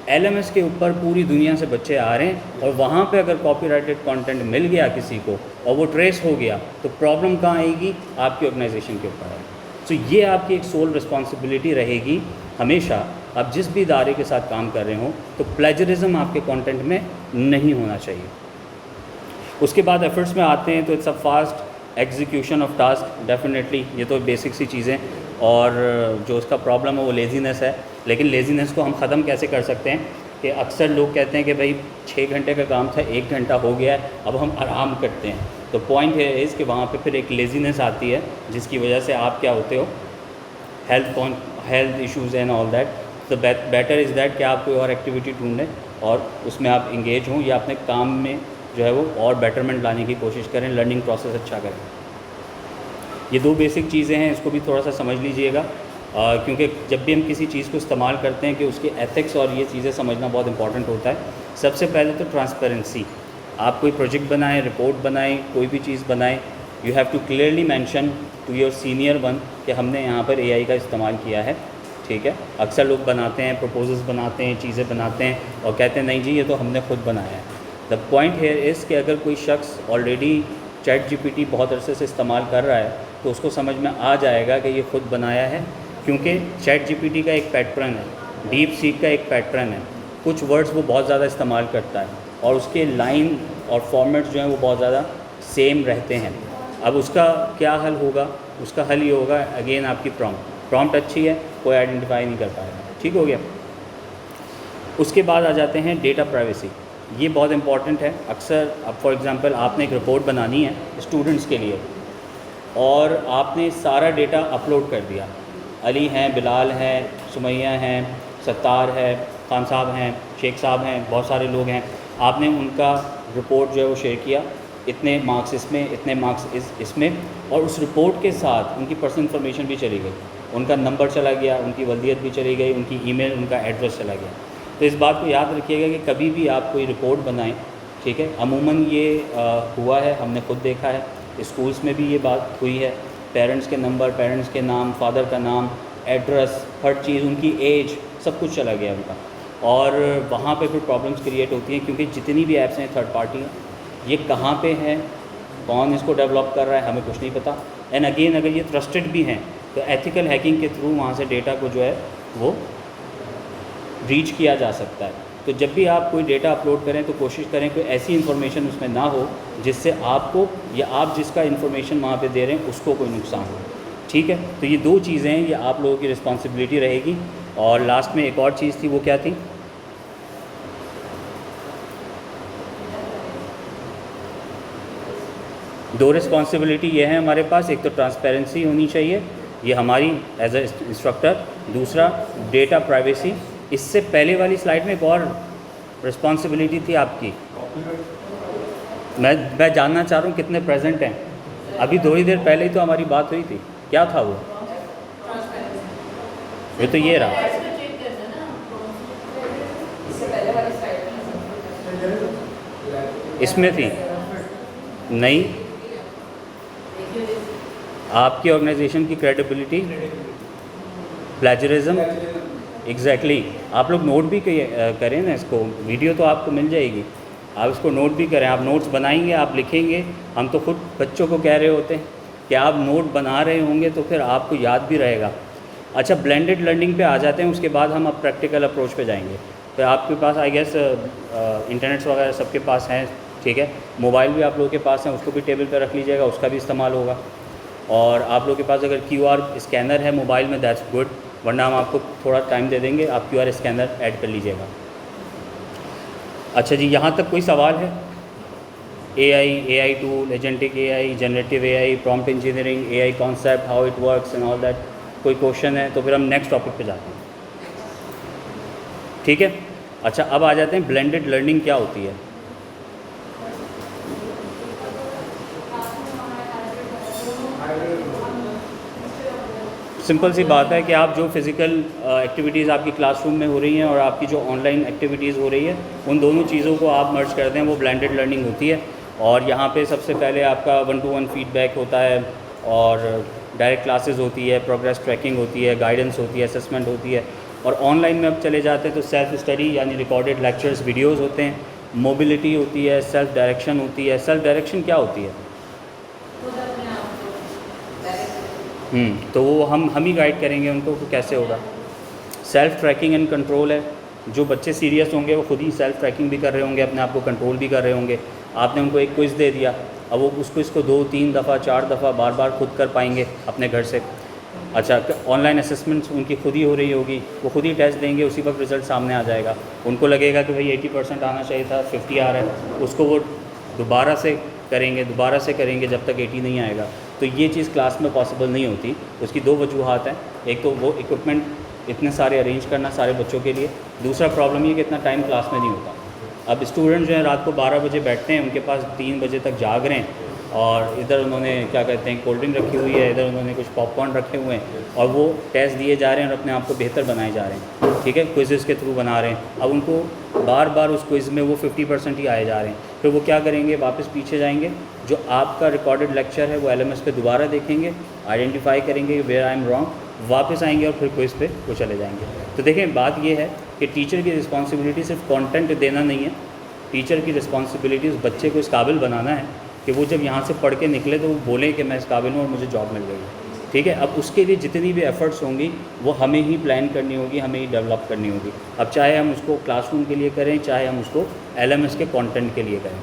LMS के ऊपर पूरी दुनिया से बच्चे आ रहे हैं, और वहाँ पे अगर कॉपीराइटेड कंटेंट मिल गया किसी को और वो ट्रेस हो गया तो प्रॉब्लम कहाँ आएगी, आपकी ऑर्गेनाइजेशन के ऊपर आएगी। तो ये आपकी एक सोल रिस्पॉन्सिबिलिटी रहेगी हमेशा, आप जिस भी इदारे के साथ काम कर रहे हो तो प्लेजरिज्म आपके कंटेंट में नहीं होना चाहिए। उसके बाद एफर्ट्स में आते हैं तो it's a fast execution of task, definitely ये तो बेसिक सी चीज़ें, और जो उसका प्रॉब्लम है वो लेज़ीनेस है। लेकिन लेज़ीनेस को हम ख़त्म कैसे कर सकते हैं कि अक्सर लोग कहते हैं कि भाई 6 घंटे का काम था 1 घंटा हो गया है, अब हम आराम करते हैं। तो पॉइंट है इस कि वहाँ पे फिर एक लेज़ीनेस आती है जिसकी वजह से आप क्या होते हो, health issues and all that. तो बेटर इज़ दैट कि आप कोई और एक्टिविटी ढूंढें और उसमें आप इंगेज हों, या अपने काम में जो है वो और बेटरमेंट लाने की कोशिश करें, लर्निंग प्रोसेस अच्छा करें। ये 2 बेसिक चीज़ें हैं, इसको भी थोड़ा सा समझ लीजिएगा, क्योंकि जब भी हम किसी चीज़ को इस्तेमाल करते हैं कि उसके एथिक्स और ये चीज़ें समझना बहुत इंपॉर्टेंट होता है। सबसे पहले तो ट्रांसपेरेंसी, आप कोई प्रोजेक्ट बनाएं, रिपोर्ट बनाएं, कोई भी चीज़ बनाएं, you have to clearly mention to your senior one कि हमने यहाँ पर AI का इस्तेमाल किया है। ठीक है, अक्सर लोग बनाते हैं, प्रपोजल्स बनाते हैं, चीज़ें बनाते हैं और कहते हैं नहीं जी ये तो हमने खुद बनाया है। द पॉइंट हेयर इज़ कि अगर कोई शख्स ऑलरेडी ChatGPT बहुत अरसे से इस्तेमाल कर रहा है तो उसको समझ में आ जाएगा कि ये खुद बनाया है, क्योंकि ChatGPT का एक पैटर्न है, DeepSeek का एक पैटर्न है, कुछ वर्ड्स वो बहुत ज़्यादा इस्तेमाल करता है और उसके लाइन और फॉर्मेट्स जो हैं वो बहुत ज़्यादा सेम रहते हैं। अब उसका क्या हल होगा, उसका हल ये होगा अगेन आपकी प्रॉम्प्ट अच्छी है, कोई आइडेंटिफाई नहीं कर पाएगा। ठीक हो गया। उसके बाद आ जाते हैं डेटा प्राइवेसी, ये बहुत इंपॉर्टेंट है। अक्सर अब फॉर एग्ज़ाम्पल आपने एक रिपोर्ट बनानी है स्टूडेंट्स के लिए और आपने सारा डेटा अपलोड कर दिया, अली हैं, बिलाल हैं, सुमैया हैं, सत्तार है, खान साहब हैं, शेख साहब हैं, बहुत सारे लोग हैं, आपने उनका रिपोर्ट जो है वो शेयर किया, इतने मार्क्स इसमें, इतने मार्क्स इसमें, और उस रिपोर्ट के साथ उनकी पर्सनल इन्फॉर्मेशन भी चली गई, उनका नंबर चला गया, उनकी वल्दियत भी चली गई, उनकी ईमेल, उनका एड्रेस चला गया। तो इस बात को याद रखिएगा कि कभी भी आप कोई रिपोर्ट बनाएं, ठीक है, अमूमन ये हुआ है, हमने खुद देखा है, स्कूल्स में भी ये बात हुई है, पेरेंट्स के नंबर, पेरेंट्स के नाम, फादर का नाम, एड्रेस, हर चीज़, उनकी एज, सब कुछ चला गया उनका, और वहाँ पे फिर प्रॉब्लम्स क्रिएट होती हैं, क्योंकि जितनी भी ऐप्स हैं थर्ड पार्टी हैं, ये कहाँ पे हैं, कौन इसको डेवलप कर रहा है, हमें कुछ नहीं पता। एंड अगेन अगर ये ट्रस्टेड भी हैं तो एथिकल हैकिंग के थ्रू वहाँ से डेटा को जो है वो रीच किया जा सकता है। तो जब भी आप कोई डेटा अपलोड करें तो कोशिश करें कोई ऐसी इन्फॉर्मेशन उसमें ना हो जिससे आपको या आप जिसका इन्फॉर्मेशन वहाँ पे दे रहे हैं उसको कोई नुकसान हो। ठीक है, तो ये 2 चीज़ें हैं, ये आप लोगों की रिस्पॉन्सिबिलिटी रहेगी। और लास्ट में एक और चीज़ थी, वो क्या थी, दो रिस्पॉन्सिबिलिटी ये है हमारे पास, एक तो ट्रांसपेरेंसी होनी चाहिए, ये हमारी एज ए इंस्ट्रक्टर, दूसरा डेटा प्राइवेसी। इससे पहले वाली स्लाइड में एक और रिस्पॉन्सिबिलिटी थी आपकी, मैं जानना चाह रहा हूँ कितने प्रेजेंट हैं। अभी थोड़ी देर पहले ही तो हमारी बात हुई थी, क्या था वो, ये तो ये रहा, इसमें थी नहीं, आपकी ऑर्गेनाइजेशन की क्रेडिबिलिटी, प्लेजरिज्म, एग्जैक्टली। आप लोग नोट भी करें ना इसको, वीडियो तो आपको मिल जाएगी, आप इसको नोट भी करें, आप नोट्स बनाएंगे, आप लिखेंगे, हम तो खुद बच्चों को कह रहे होते हैं कि आप नोट बना रहे होंगे तो फिर आपको याद भी रहेगा। अच्छा, ब्लेंडेड लर्निंग पे आ जाते हैं, उसके बाद हम अब प्रैक्टिकल अप्रोच पे जाएंगे। तो आपके पास आई गेस इंटरनेट्स वगैरह सबके पास हैं, ठीक है, मोबाइल भी आप लोगों के पास हैं, उसको भी टेबल पर रख लीजिएगा, उसका भी इस्तेमाल होगा। और आप लोगों के पास अगर QR स्कैनर है मोबाइल में, दैट्स गुड, वरना हम आपको थोड़ा टाइम दे देंगे, आप QR स्कैनर ऐड कर लीजिएगा। अच्छा जी, यहाँ तक कोई सवाल है? AI tool, agentic AI, generative AI, prompt engineering, AI concept, how it works and all that, कोई क्वेश्चन है तो फिर हम नेक्स्ट टॉपिक पे जाते हैं, ठीक है। अच्छा, अब आ जाते हैं ब्लेंडेड लर्निंग क्या होती है। सिंपल सी बात है कि आप जो फिज़िकल एक्टिविटीज़ आपकी क्लासरूम में हो रही हैं और आपकी जो ऑनलाइन एक्टिविटीज़ हो रही है, उन दोनों चीज़ों को आप मर्ज कर दें, वो ब्लेंडेड लर्निंग होती है। और यहाँ पे सबसे पहले आपका 1-to-1 फीडबैक होता है, और डायरेक्ट क्लासेस होती है, प्रोग्रेस ट्रैकिंग होती है, गाइडेंस होती है, असेसमेंट होती है। और ऑनलाइन में अब चले जाते हैं तो सेल्फ स्टडी यानी रिकॉर्डेड लेक्चर्स, वीडियोज़ होते हैं, मोबिलिटी होती है, सेल्फ डायरेक्शन होती है। सेल्फ डायरेक्शन क्या होती है? तो वो हम ही गाइड करेंगे उनको कि कैसे होगा। सेल्फ ट्रैकिंग एंड कंट्रोल है, जो बच्चे सीरियस होंगे वो खुद ही सेल्फ ट्रैकिंग भी कर रहे होंगे, अपने आप को कंट्रोल भी कर रहे होंगे। आपने उनको एक क्विज़ दे दिया, अब वो उसको इसको 2-3 दफ़ा 4 दफ़ा बार बार खुद कर पाएंगे अपने घर से। अच्छा, ऑनलाइन असेसमेंट्स उनकी खुद ही हो रही होगी, वो खुद ही टेस्ट देंगे, उसी वक्त रिज़ल्ट सामने आ जाएगा। उनको लगेगा कि भाई 80% आना चाहिए था, 50 आ रहा है, उसको वो दोबारा से करेंगे जब तक 80 नहीं आएगा। तो ये चीज़ क्लास में पॉसिबल नहीं होती। उसकी 2 वजूहात हैं, एक तो वो इक्विपमेंट इतने सारे अरेंज करना सारे बच्चों के लिए, दूसरा प्रॉब्लम ये कि इतना टाइम क्लास में नहीं होता। अब स्टूडेंट जो है रात को 12 बजे बैठते हैं, उनके पास 3 बजे तक जाग रहे हैं, और इधर उन्होंने क्या कहते हैं कोल्ड ड्रिंक रखी हुई है, इधर उन्होंने कुछ पॉपकॉर्न रखे हुए हैं, और वो टेस्ट दिए जा रहे हैं और अपने आप को बेहतर बनाए जा रहे हैं, ठीक है, क्विज़ेस के थ्रू बना रहे हैं। अब उनको बार बार उस क्विज़ में वो 50% ही आए जा रहे हैं। फिर वो क्या करेंगे, वापस पीछे जाएंगे, जो आपका रिकॉर्डेड लेक्चर है वो LMS पे दोबारा देखेंगे, आइडेंटिफाई करेंगे वेयर आई एम रॉन्ग, वापस आएंगे और फिर क्विज़ पे वो चले जाएंगे। तो देखें, बात ये है कि टीचर की रिस्पॉन्सिबिलिटी सिर्फ कंटेंट देना नहीं है, टीचर की रिस्पॉन्सिबिलिटी उस बच्चे को इस काबिल बनाना है कि वो जब यहाँ से पढ़ के निकले तो वो बोले कि मैं इस काबिल हूँ और मुझे जॉब मिल गई, ठीक है। अब उसके लिए जितनी भी एफ़र्ट्स होंगी वो हमें ही प्लान करनी होगी, हमें ही डेवलप करनी होगी। अब चाहे हम उसको क्लासरूम के लिए करें, चाहे हम उसको LMS के कंटेंट के लिए करें।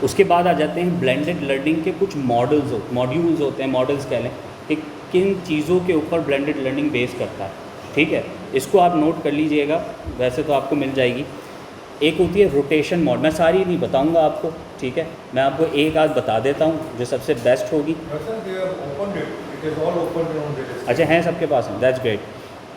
उसके बाद आ जाते हैं ब्लेंडेड लर्निंग के कुछ मॉड्यूल्स होते हैं, मॉडल्स कह लें, कि किन चीज़ों के ऊपर ब्लेंडेड लर्निंग बेस करता है, ठीक है। इसको आप नोट कर लीजिएगा, वैसे तो आपको मिल जाएगी। एक होती है रोटेशन मॉड, मैं सारी नहीं बताऊंगा आपको, ठीक है, मैं आपको एक आध बता देता हूँ जो सबसे बेस्ट होगी। अच्छा, हैं सबके पास हैं, दैट्स ग्रेट।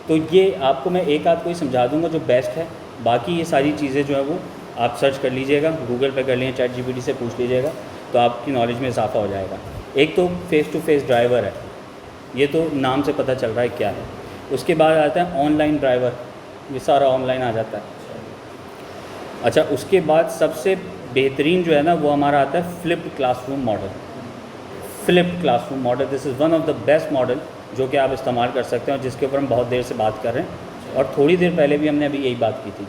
तो ये आपको मैं एक आध कोई समझा दूंगा जो बेस्ट है, बाकी ये सारी चीज़ें जो है वो आप सर्च कर लीजिएगा, गूगल पे कर लीजिए, ChatGPT से पूछ लीजिएगा, तो आपकी नॉलेज में इजाफा हो जाएगा। एक तो फेस टू फेस ड्राइवर है, ये तो नाम से पता चल रहा है क्या है। उसके बाद आता है ऑनलाइन ड्राइवर, ये सारा ऑनलाइन आ जाता है। अच्छा, उसके बाद सबसे बेहतरीन जो है ना वो हमारा आता है flipped classroom model. Flipped classroom model, this is one of the best model जो कि आप इस्तेमाल कर सकते हैं, और जिसके ऊपर हम बहुत देर से बात कर रहे हैं, और थोड़ी देर पहले भी हमने अभी यही बात की थी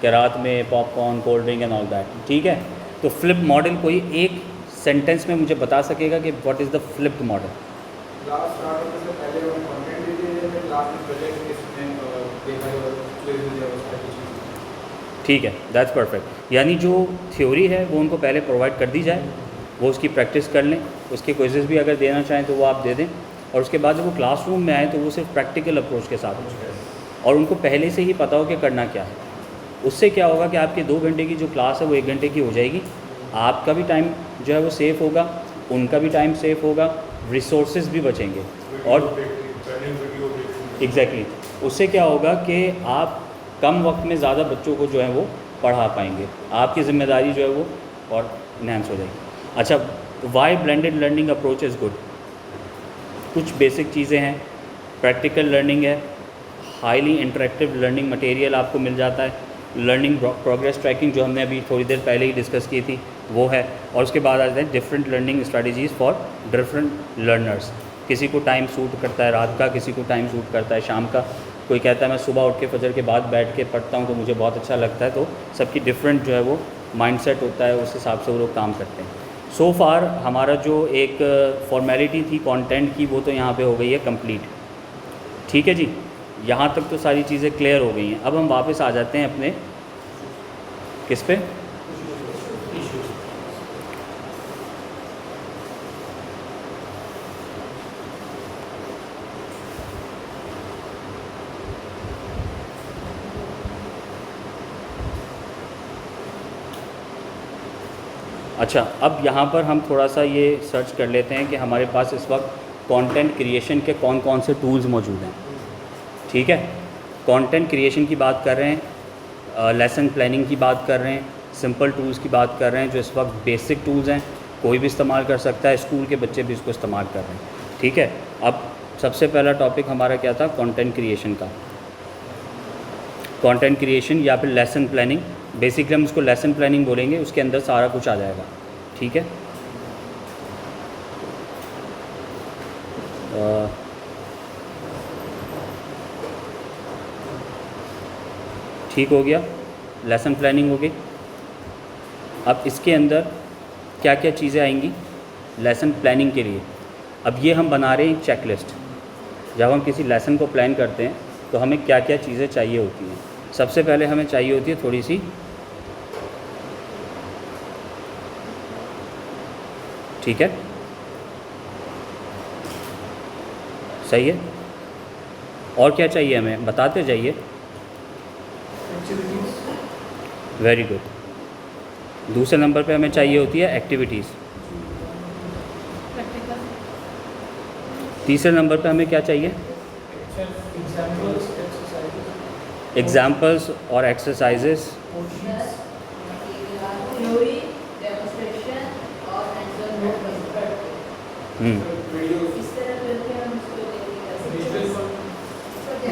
कि रात में popcorn, cold drink and all that, ठीक है। तो फ्लिप मॉडल कोई एक सेंटेंस में मुझे बता सकेगा कि what is the flipped model? Class start होने से पहले हम कंटेंट दीजिए, फिर क्लास में प्रोजेक्ट इसमें देखा जाए, क्विज दिया उसका कुछ। ठीक है, दैट्स परफेक्ट। यानी जो थ्योरी है वो उनको पहले प्रोवाइड कर दी जाए, वो उसकी प्रैक्टिस कर लें, उसके क्विज़ेस भी अगर देना चाहें तो वो आप दे दें, और उसके बाद जब वो क्लासरूम में आए तो वो सिर्फ प्रैक्टिकल अप्रोच के साथ हो, और उनको पहले से ही पता हो कि करना क्या है। उससे क्या होगा कि आपके 2 घंटे की जो क्लास है वो 1 घंटे की हो जाएगी, आपका भी टाइम जो है वो सेफ़ होगा, उनका भी टाइम सेफ़ होगा, रिसोर्सेज भी बचेंगे, और एग्जैक्टली उससे क्या होगा कि आप कम वक्त में ज़्यादा बच्चों को जो है वो पढ़ा पाएंगे, आपकी ज़िम्मेदारी जो है वो और इन्हांस हो जाएगी। अच्छा, why blended learning approach is good, कुछ बेसिक चीज़ें हैं। प्रैक्टिकल लर्निंग है, हाईली इंटरेक्टिव लर्निंग मटेरियल आपको मिल जाता है, लर्निंग प्रोग्रेस ट्रैकिंग जो हमने अभी थोड़ी देर पहले ही डिस्कस की थी वो है, और उसके बाद आ जाते हैं different learning strategies for different learners. किसी को टाइम सूट करता है रात का, किसी को टाइम सूट करता है शाम का, कोई कहता है मैं सुबह उठ के फजर के बाद बैठ के पढ़ता हूँ तो मुझे बहुत अच्छा लगता है। तो सबकी डिफरेंट जो है वो माइंडसेट होता है, उस हिसाब से वो लोग काम करते हैं। सो फार हमारा जो एक फॉर्मेलिटी थी कंटेंट की, वो तो यहाँ पे हो गई है कंप्लीट। ठीक है जी, यहाँ तक तो सारी चीज़ें क्लियर हो गई हैं। अब हम वापस आ जाते हैं अपने किस पे, अच्छा, अब यहाँ पर हम थोड़ा सा ये सर्च कर लेते हैं कि हमारे पास इस वक्त कंटेंट क्रिएशन के कौन कौन से टूल्स मौजूद हैं। ठीक है, कंटेंट क्रिएशन की बात कर रहे हैं, लेसन प्लानिंग की बात कर रहे हैं, सिंपल टूल्स की बात कर रहे हैं जो इस वक्त बेसिक टूल्स हैं, कोई भी इस्तेमाल कर सकता है, स्कूल के बच्चे भी इसको इस्तेमाल कर रहे हैं। ठीक है, अब सबसे पहला टॉपिक हमारा क्या था, कंटेंट क्रिएशन का। कंटेंट क्रिएशन या फिर लेसन प्लानिंग, बेसिकली हम इसको लेसन प्लानिंग बोलेंगे, उसके अंदर सारा कुछ आ जाएगा। ठीक है, ठीक हो गया, लेसन प्लानिंग हो गई। अब इसके अंदर क्या क्या चीज़ें आएंगी लेसन प्लानिंग के लिए। अब ये हम बना रहे हैं एक चेकलिस्ट। जब हम किसी लेसन को प्लान करते हैं तो हमें क्या क्या चीज़ें चाहिए होती हैं। सबसे पहले हमें चाहिए होती है थोड़ी सी, ठीक है, सही है, और क्या चाहिए हमें बताते जाइए। Very good. दूसरे नंबर पे हमें चाहिए होती है एक्टिविटीज़। तीसरे नंबर पे हमें क्या चाहिए, एग्जाम्पल्स और एक्सरसाइजेस। थ्योरी, डेमोंस्ट्रेशन और आंसर नोट। इस तरह करके हम इसको लेके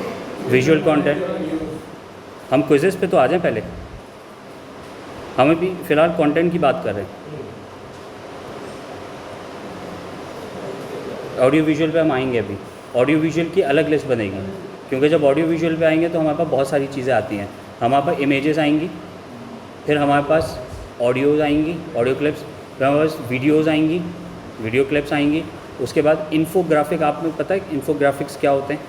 विजुअल कंटेंट। हम क्विज़ेस पे तो आ जाएं पहले, हम अभी फ़िलहाल कंटेंट की बात कर रहे हैं। ऑडियो विजुअल पे हम आएंगे अभी। ऑडियो विजुअल की अलग लिस्ट बनेगी, क्योंकि जब ऑडियो विजुअल पे आएंगे तो हमारे पास बहुत सारी चीज़ें आती हैं। हमारे पास इमेजेस आएंगी, फिर हमारे पास ऑडियोज़ आएंगी, ऑडियो क्लिप्स, फिर हमारे पास वीडियोज़ आएंगी, वीडियो क्लिप्स आएंगी। उसके बाद इन्फोग्राफिक, आपको पता है इन्फोग्राफिक्स क्या होते हैं?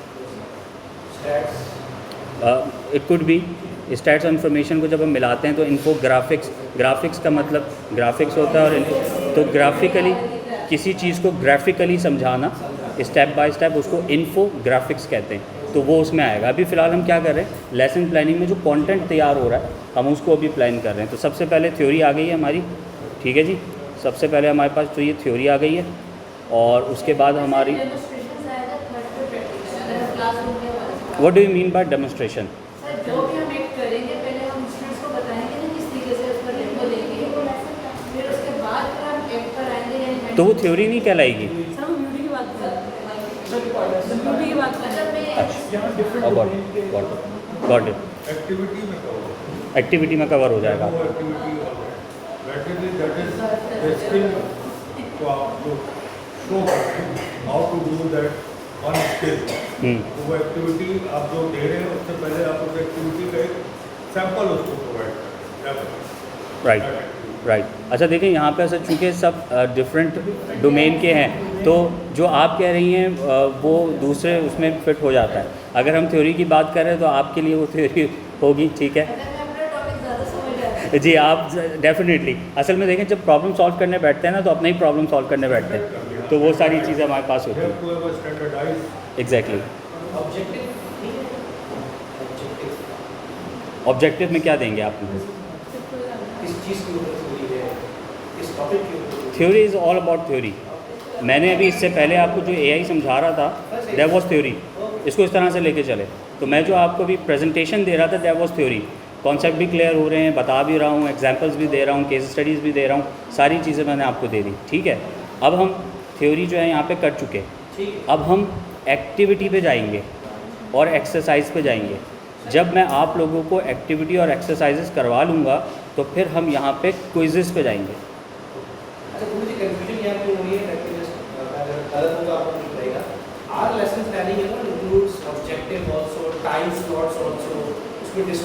इट कुड बी स्टैट्स और इन्फॉर्मेशन को जब हम मिलाते हैं तो इन्फोग्राफिक्स, ग्राफिक्स का मतलब ग्राफिक्स होता है, और तो ग्राफिकली किसी चीज़ को ग्राफिकली समझाना स्टेप बाय स्टेप, उसको इन्फोग्राफिक्स कहते हैं। तो वो उसमें आएगा। अभी फ़िलहाल हम क्या कर रहे हैं, लेसन प्लानिंग में जो कंटेंट तैयार हो रहा है हम उसको अभी प्लान कर रहे हैं। तो सबसे पहले थ्योरी आ गई है हमारी, ठीक है जी। सबसे पहले हमारे पास तो ये थ्योरी आ गई है, और उसके बाद हमारी डेमोंस्ट्रेशन आएगा थर्ड पे प्रैक्टिकल क्लासरूम के बाद। What do you mean by demonstration? Sir जो भी हम एक्ट करेंगे पहले हम स्टूडेंट्स को बताएंगे ना किस तरीके से उसका डेमो लेंगे, फिर उसके बाद फिर हम एक्ट पर आएंगे या तो वो थ्योरी नहीं कहलाएगी। सर हम ब्यूटी की बात कर रहे हैं, ब्यूटी की बात कर रहे हैं। यहाँ डिफरेंट गॉट इट। एक्टिविटी में कवर, एक्टिविटी में कवर हो जाएगा। वो activity that is the skill को आप जो शो करते हैं, how to do that one skill. तो वो एक्टिविटी आप जो दे रहे हैं उससे पहले आप उस एक्टिविटी का एक सैंपल उसको प्रोवाइड करें। राइट। अच्छा देखिए, यहाँ पे सर चूँकि सब डिफरेंट डोमेन के हैं, तो जो आप कह रही हैं वो दूसरे उसमें फिट हो जाता है। अगर हम थ्योरी की बात कर रहे हैं तो आपके लिए वो थ्योरी होगी, ठीक है अगर मैं अपना टॉपिक ज़्यादा समझ आ जी। आप डेफिनेटली, असल में देखें जब प्रॉब्लम सॉल्व करने बैठते हैं ना तो अपना ही प्रॉब्लम सॉल्व करने बैठते हैं, तो वो सारी चीज़ें हमारे पास होती हैं। Standardise exactly. ऑब्जेक्टिव ऑब्जेक्टिव में क्या देंगे आप? किस चीज़ के ऊपर थ्योरी है, किस टॉपिक के ऊपर theory is all about theory. मैंने अभी इससे पहले आपको जो एआई समझा रहा था दैट वाज थ्योरी। इसको इस तरह से लेके चले, तो मैं जो आपको अभी प्रेजेंटेशन दे रहा था दैट वाज थ्योरी। कॉन्सेप्ट भी क्लियर हो रहे हैं, बता भी रहा हूँ, एग्जांपल्स भी दे रहा हूँ, केस स्टडीज़ भी दे रहा हूँ, सारी चीज़ें मैंने आपको दे दी, ठीक है। अब हम थ्योरी जो है यहाँ पे कर चुके, अब हम एक्टिविटी पे जाएंगे और एक्सरसाइज पे जाएंगे। जब मैं आप लोगों को एक्टिविटी और एक्सरसाइजेस करवा लूँगा तो फिर हम यहाँ पे क्विज़ेस पे जाएंगे। अच्छा, तो मुझे कंफ्यूजन यहाँ पे हो रही है, अगर गलत होगा आपको ठीक रहेगा। Our lesson planning includes objective also, time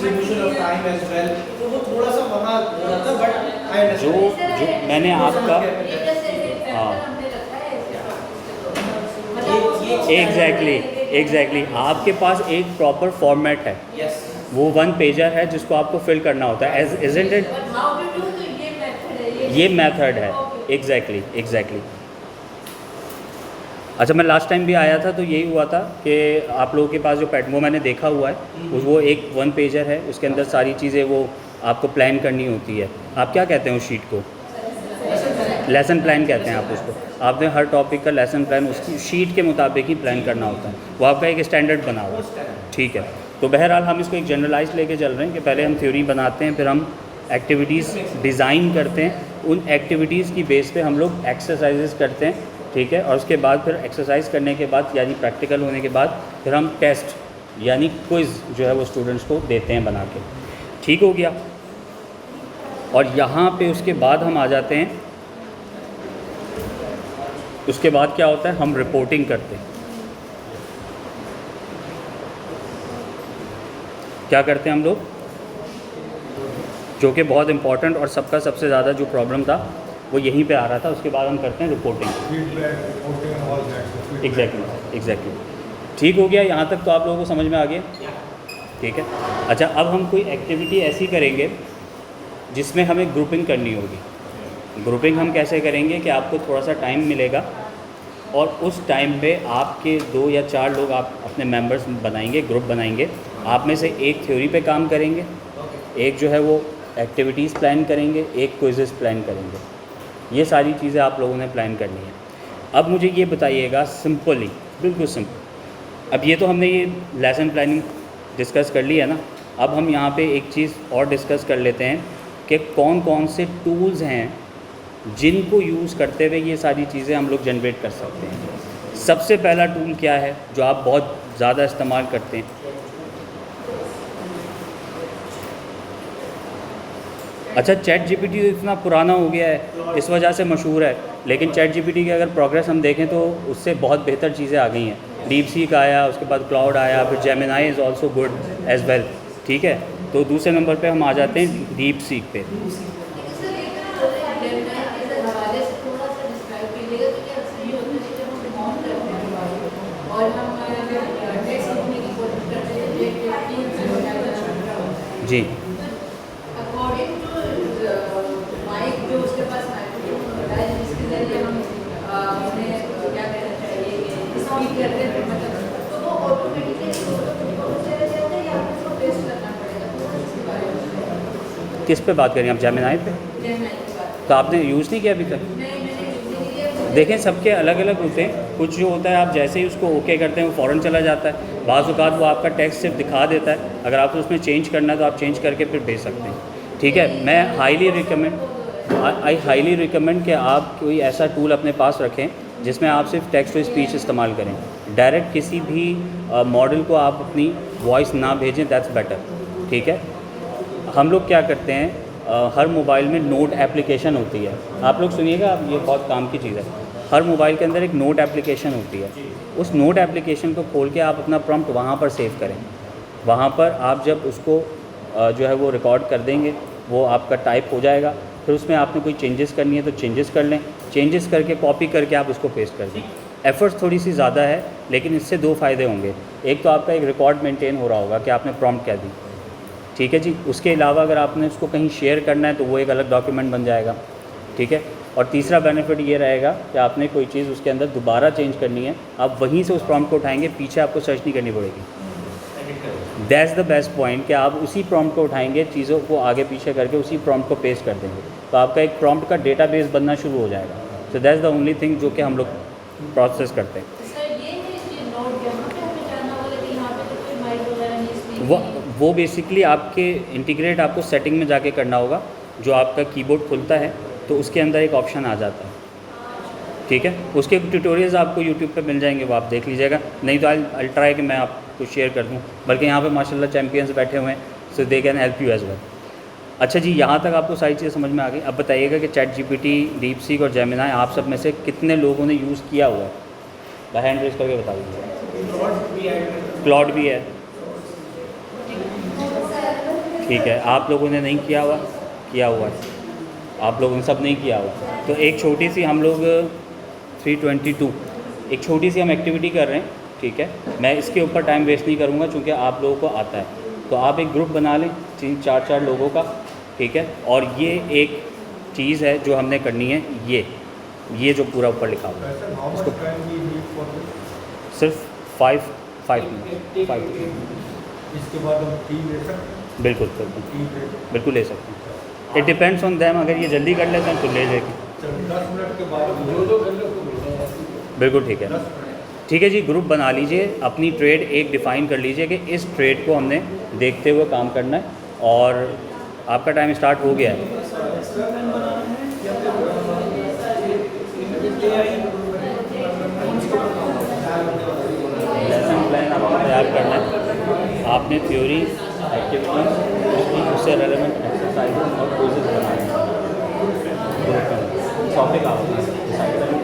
distribution of time as well. तो वो थोड़ा सा वहाँ हो जाता है, but I जो understand. जो मैंने आपका ये जैसे एक हाँ। फैक्टर हमने रखा है इसके टॉपिक्स के दौरान। मतलब एग्जैक्टली आपके पास एक प्रॉपर फॉर्मेट है, Yes. वो 1 पेजर है जिसको आपको फिल करना होता है, as isn't it? But how to do तो ये मेथड है, ये मेथड है, Okay. एग्जैक्टली। अच्छा, मैं लास्ट टाइम भी आया था तो यही हुआ था कि आप लोगों के पास जो पैटर्न वो मैंने देखा हुआ है, वो एक 1 पेजर है, उसके अंदर सारी चीज़ें वो आपको प्लान करनी होती है। आप क्या कहते हैं उस शीट को? लेसन प्लान कहते हैं आप उसको। आपने हर टॉपिक का लेसन प्लान उसकी शीट के मुताबिक ही प्लान करना होता है, वो आपका एक स्टैंडर्ड बना हुआ है, ठीक है। तो बहरहाल हम इसको एक जनरलाइज लेके चल रहे हैं कि पहले हम थ्योरी बनाते हैं, फिर हम एक्टिविटीज़ डिज़ाइन करते हैं, उन एक्टिविटीज़ की बेस पे हम लोग एक्सरसाइजेस करते हैं, ठीक है। और उसके बाद फिर एक्सरसाइज करने के बाद यानी प्रैक्टिकल होने के बाद फिर हम टेस्ट यानी क्विज़ जो है वो स्टूडेंट्स को देते हैं बना के, ठीक हो गया। और यहाँ पे उसके बाद हम आ जाते हैं, उसके बाद क्या होता है, हम रिपोर्टिंग करते हैं। क्या करते हैं हम लोग, जो कि बहुत इम्पॉर्टेंट और सबका सबसे ज़्यादा जो प्रॉब्लम था वो यहीं पे आ रहा था, उसके बाद हम करते हैं reporting. Feedback, reporting, all that. Exactly ठीक हो गया, यहाँ तक तो आप लोगों को समझ में आ गया, ठीक है। अच्छा, अब हम कोई एक्टिविटी ऐसी करेंगे जिसमें हमें ग्रुपिंग करनी होगी। ग्रुपिंग हम कैसे करेंगे कि आपको थोड़ा सा टाइम मिलेगा और उस टाइम पे आपके 2 या 4 लोग आप अपने मेंबर्स बनाएंगे, ग्रुप बनाएंगे। आप में से एक थ्योरी पे काम करेंगे, एक जो है वो एक्टिविटीज़ प्लान करेंगे, एक क्विज़ेस प्लान करेंगे। ये सारी चीज़ें आप लोगों ने प्लान करनी है। अब मुझे ये बताइएगा सिंपली, बिल्कुल सिंपल, अब ये तो हमने ये लेसन प्लानिंग डिस्कस कर ली है ना, अब हम यहाँ पे एक चीज़ और डिस्कस कर लेते हैं कि कौन कौन से टूल्स हैं जिनको यूज़ करते हुए ये सारी चीज़ें हम लोग जनरेट कर सकते हैं। सबसे पहला टूल क्या है जो आप बहुत ज़्यादा इस्तेमाल करते हैं? अच्छा, चैट जीपीटी तो इतना पुराना हो गया है, इस वजह से मशहूर है, लेकिन चैट जीपीटी की अगर प्रोग्रेस हम देखें तो उससे बहुत बेहतर चीज़ें आ गई हैं। डीप सीक आया, उसके बाद क्लाउड आया, फिर Gemini is also good as well, ठीक है। तो दूसरे नंबर पे हम आ जाते हैं डीप सीक पे। जी, अकॉर्डिंग टू माइक जो उसके पास माइक्रोफोन होता है जिसके जरिए हम उन्हें क्या कहना चाहिए कि स्पीक करते हैं, मतलब तो वो ऑटोमेटिकली चला जाता है या फिर उसको पेस्ट करना पड़ेगा, तो इसके बारे में किस पे बात करें आप? जेमिनाई पे? जेमिनाई की बात तो आपने यूज़ नहीं किया अभी तक? नहीं, मैंने यूज़ नहीं किया। देखें, सबके अलग अलग होते हैं। कुछ जो होता है आप जैसे ही उसको ओके करते हैं वो फ़ौरन चला जाता है, बाज़ औक़ात वो आपका टेक्स्ट सिर्फ दिखा देता है, अगर आपको उसमें चेंज करना है तो आप चेंज करके फिर भेज सकते हैं, ठीक है। मैं आई हाईली रिकमेंड कि आप कोई ऐसा टूल अपने पास रखें जिसमें आप सिर्फ टेक्स्ट टू स्पीच इस्तेमाल करें। डायरेक्ट किसी भी मॉडल को आप अपनी वॉइस ना भेजें, दैट्स बेटर, ठीक है। हम लोग क्या करते हैं, हर मोबाइल में नोट एप्लीकेशन होती है। आप लोग सुनिएगा, आप ये बहुत काम की चीज़ है। हर मोबाइल के अंदर एक नोट एप्लीकेशन होती है, उस नोट एप्लीकेशन को खोल के आप अपना प्रॉम्प्ट वहाँ पर सेव करें। वहाँ पर आप जब उसको जो है वो रिकॉर्ड कर देंगे, वो आपका टाइप हो जाएगा, फिर उसमें आपने कोई चेंजेस करनी है तो चेंजेस कर लें, चेंजेस करके कॉपी करके आप उसको पेस्ट कर दें। एफ़र्ट्स थोड़ी सी ज़्यादा है, लेकिन इससे 2 फ़ायदे होंगे। एक तो आपका एक रिकॉर्ड मेंटेन हो रहा होगा कि आपने प्रॉम्प्ट क्या दी, ठीक है जी। उसके अलावा अगर आपने उसको कहीं शेयर करना है तो वो एक अलग डॉक्यूमेंट बन जाएगा, ठीक है। और तीसरा बेनिफिट ये रहेगा कि आपने कोई चीज़ उसके अंदर दोबारा चेंज करनी है, आप वहीं से उस प्रॉम्प्ट को उठाएंगे, पीछे आपको सर्च नहीं करनी पड़ेगी। दैट्स द बेस्ट पॉइंट कि आप उसी प्रॉम्प्ट को उठाएंगे, चीज़ों को आगे पीछे करके उसी प्रॉम्प्ट को पेस्ट कर देंगे, तो आपका एक प्रॉम्प्ट का डेटाबेस बनना शुरू हो जाएगा। So that's the only thing जो कि हम लोग प्रोसेस करते हैं। सर ये है कि नोट यहाँ पे हमें जानना होगा कि यहाँ पे तो कोई माइक वगैरह नहीं, स्पीक वो बेसिकली आपके इंटीग्रेट आपको सेटिंग में जाके करना होगा। जो आपका कीबोर्ड खुलता है तो उसके अंदर एक ऑप्शन आ जाता है, ठीक है। उसके ट्यूटोरियल्स आपको यूट्यूब पे मिल जाएंगे, वो आप देख लीजिएगा, नहीं तो आई ट्राई कि मैं आपको शेयर कर दूँ, बल्कि यहाँ पे माशाल्लाह चैम्पियंस बैठे हुए हैं, so they can help you as well. अच्छा जी, यहाँ तक आपको सारी चीज़ें समझ में आ गई। अब बताइएगा कि चैट जीपीटी, डीप सीक और जेमिनाई आप सब में से कितने लोगों ने यूज़ किया हुआ है? हैंड रेज करके बता दीजिए। क्लाउड भी है, ठीक है, आप लोगों ने नहीं किया हुआ है, आप लोगों ने सब नहीं किया हुआ। तो एक छोटी सी हम लोग 322 एक छोटी सी हम एक्टिविटी कर रहे हैं, ठीक है। मैं इसके ऊपर टाइम वेस्ट नहीं करूँगा क्योंकि आप लोगों को आता है। तो आप एक ग्रुप बना लें 3-4 लोगों का, ठीक है। और ये एक चीज़ है जो हमने करनी है, ये जो पूरा ऊपर लिखा हुआ है, Sir, how much time we need for this? सिर्फ 5 मिनट। इसके बाद हम टी ले सकते हैं, बिल्कुल टी ले ले सकते हैं। इट डिपेंड्स ऑन देम, अगर ये जल्दी कर लेते हैं तो ले लेंगे। चलो 10 मिनट के बाद बिल्कुल ठीक है, 10 मिनट। ठीक है जी। ग्रुप बना लीजिए, अपनी ट्रेड एक डिफ़ाइन कर लीजिए कि इस ट्रेड को हमने देखते हुए काम करना है। और आपका टाइम स्टार्ट हो गया है। प्लान बनाना है या फिर AI लेसन प्लान आपको तैयार करना है। आपने थ्योरी, एक्टिविटीज, उससे रेलेवेंट एक्सरसाइज और क्विज़ेस बनाने हैं। टॉपिक आप डिसाइड करें,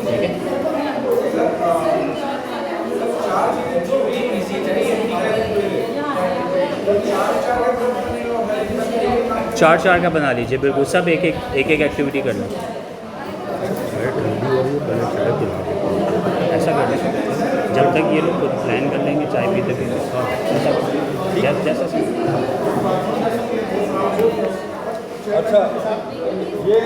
ठीक है। चार का बना लीजिए, बिल्कुल सब एक एक एक्टिविटी करना। ऐसा कर लें, जब तक ये लोग खुद प्लान कर लेंगे चाय पीते पीते, ऐसा जैसा अच्छा ये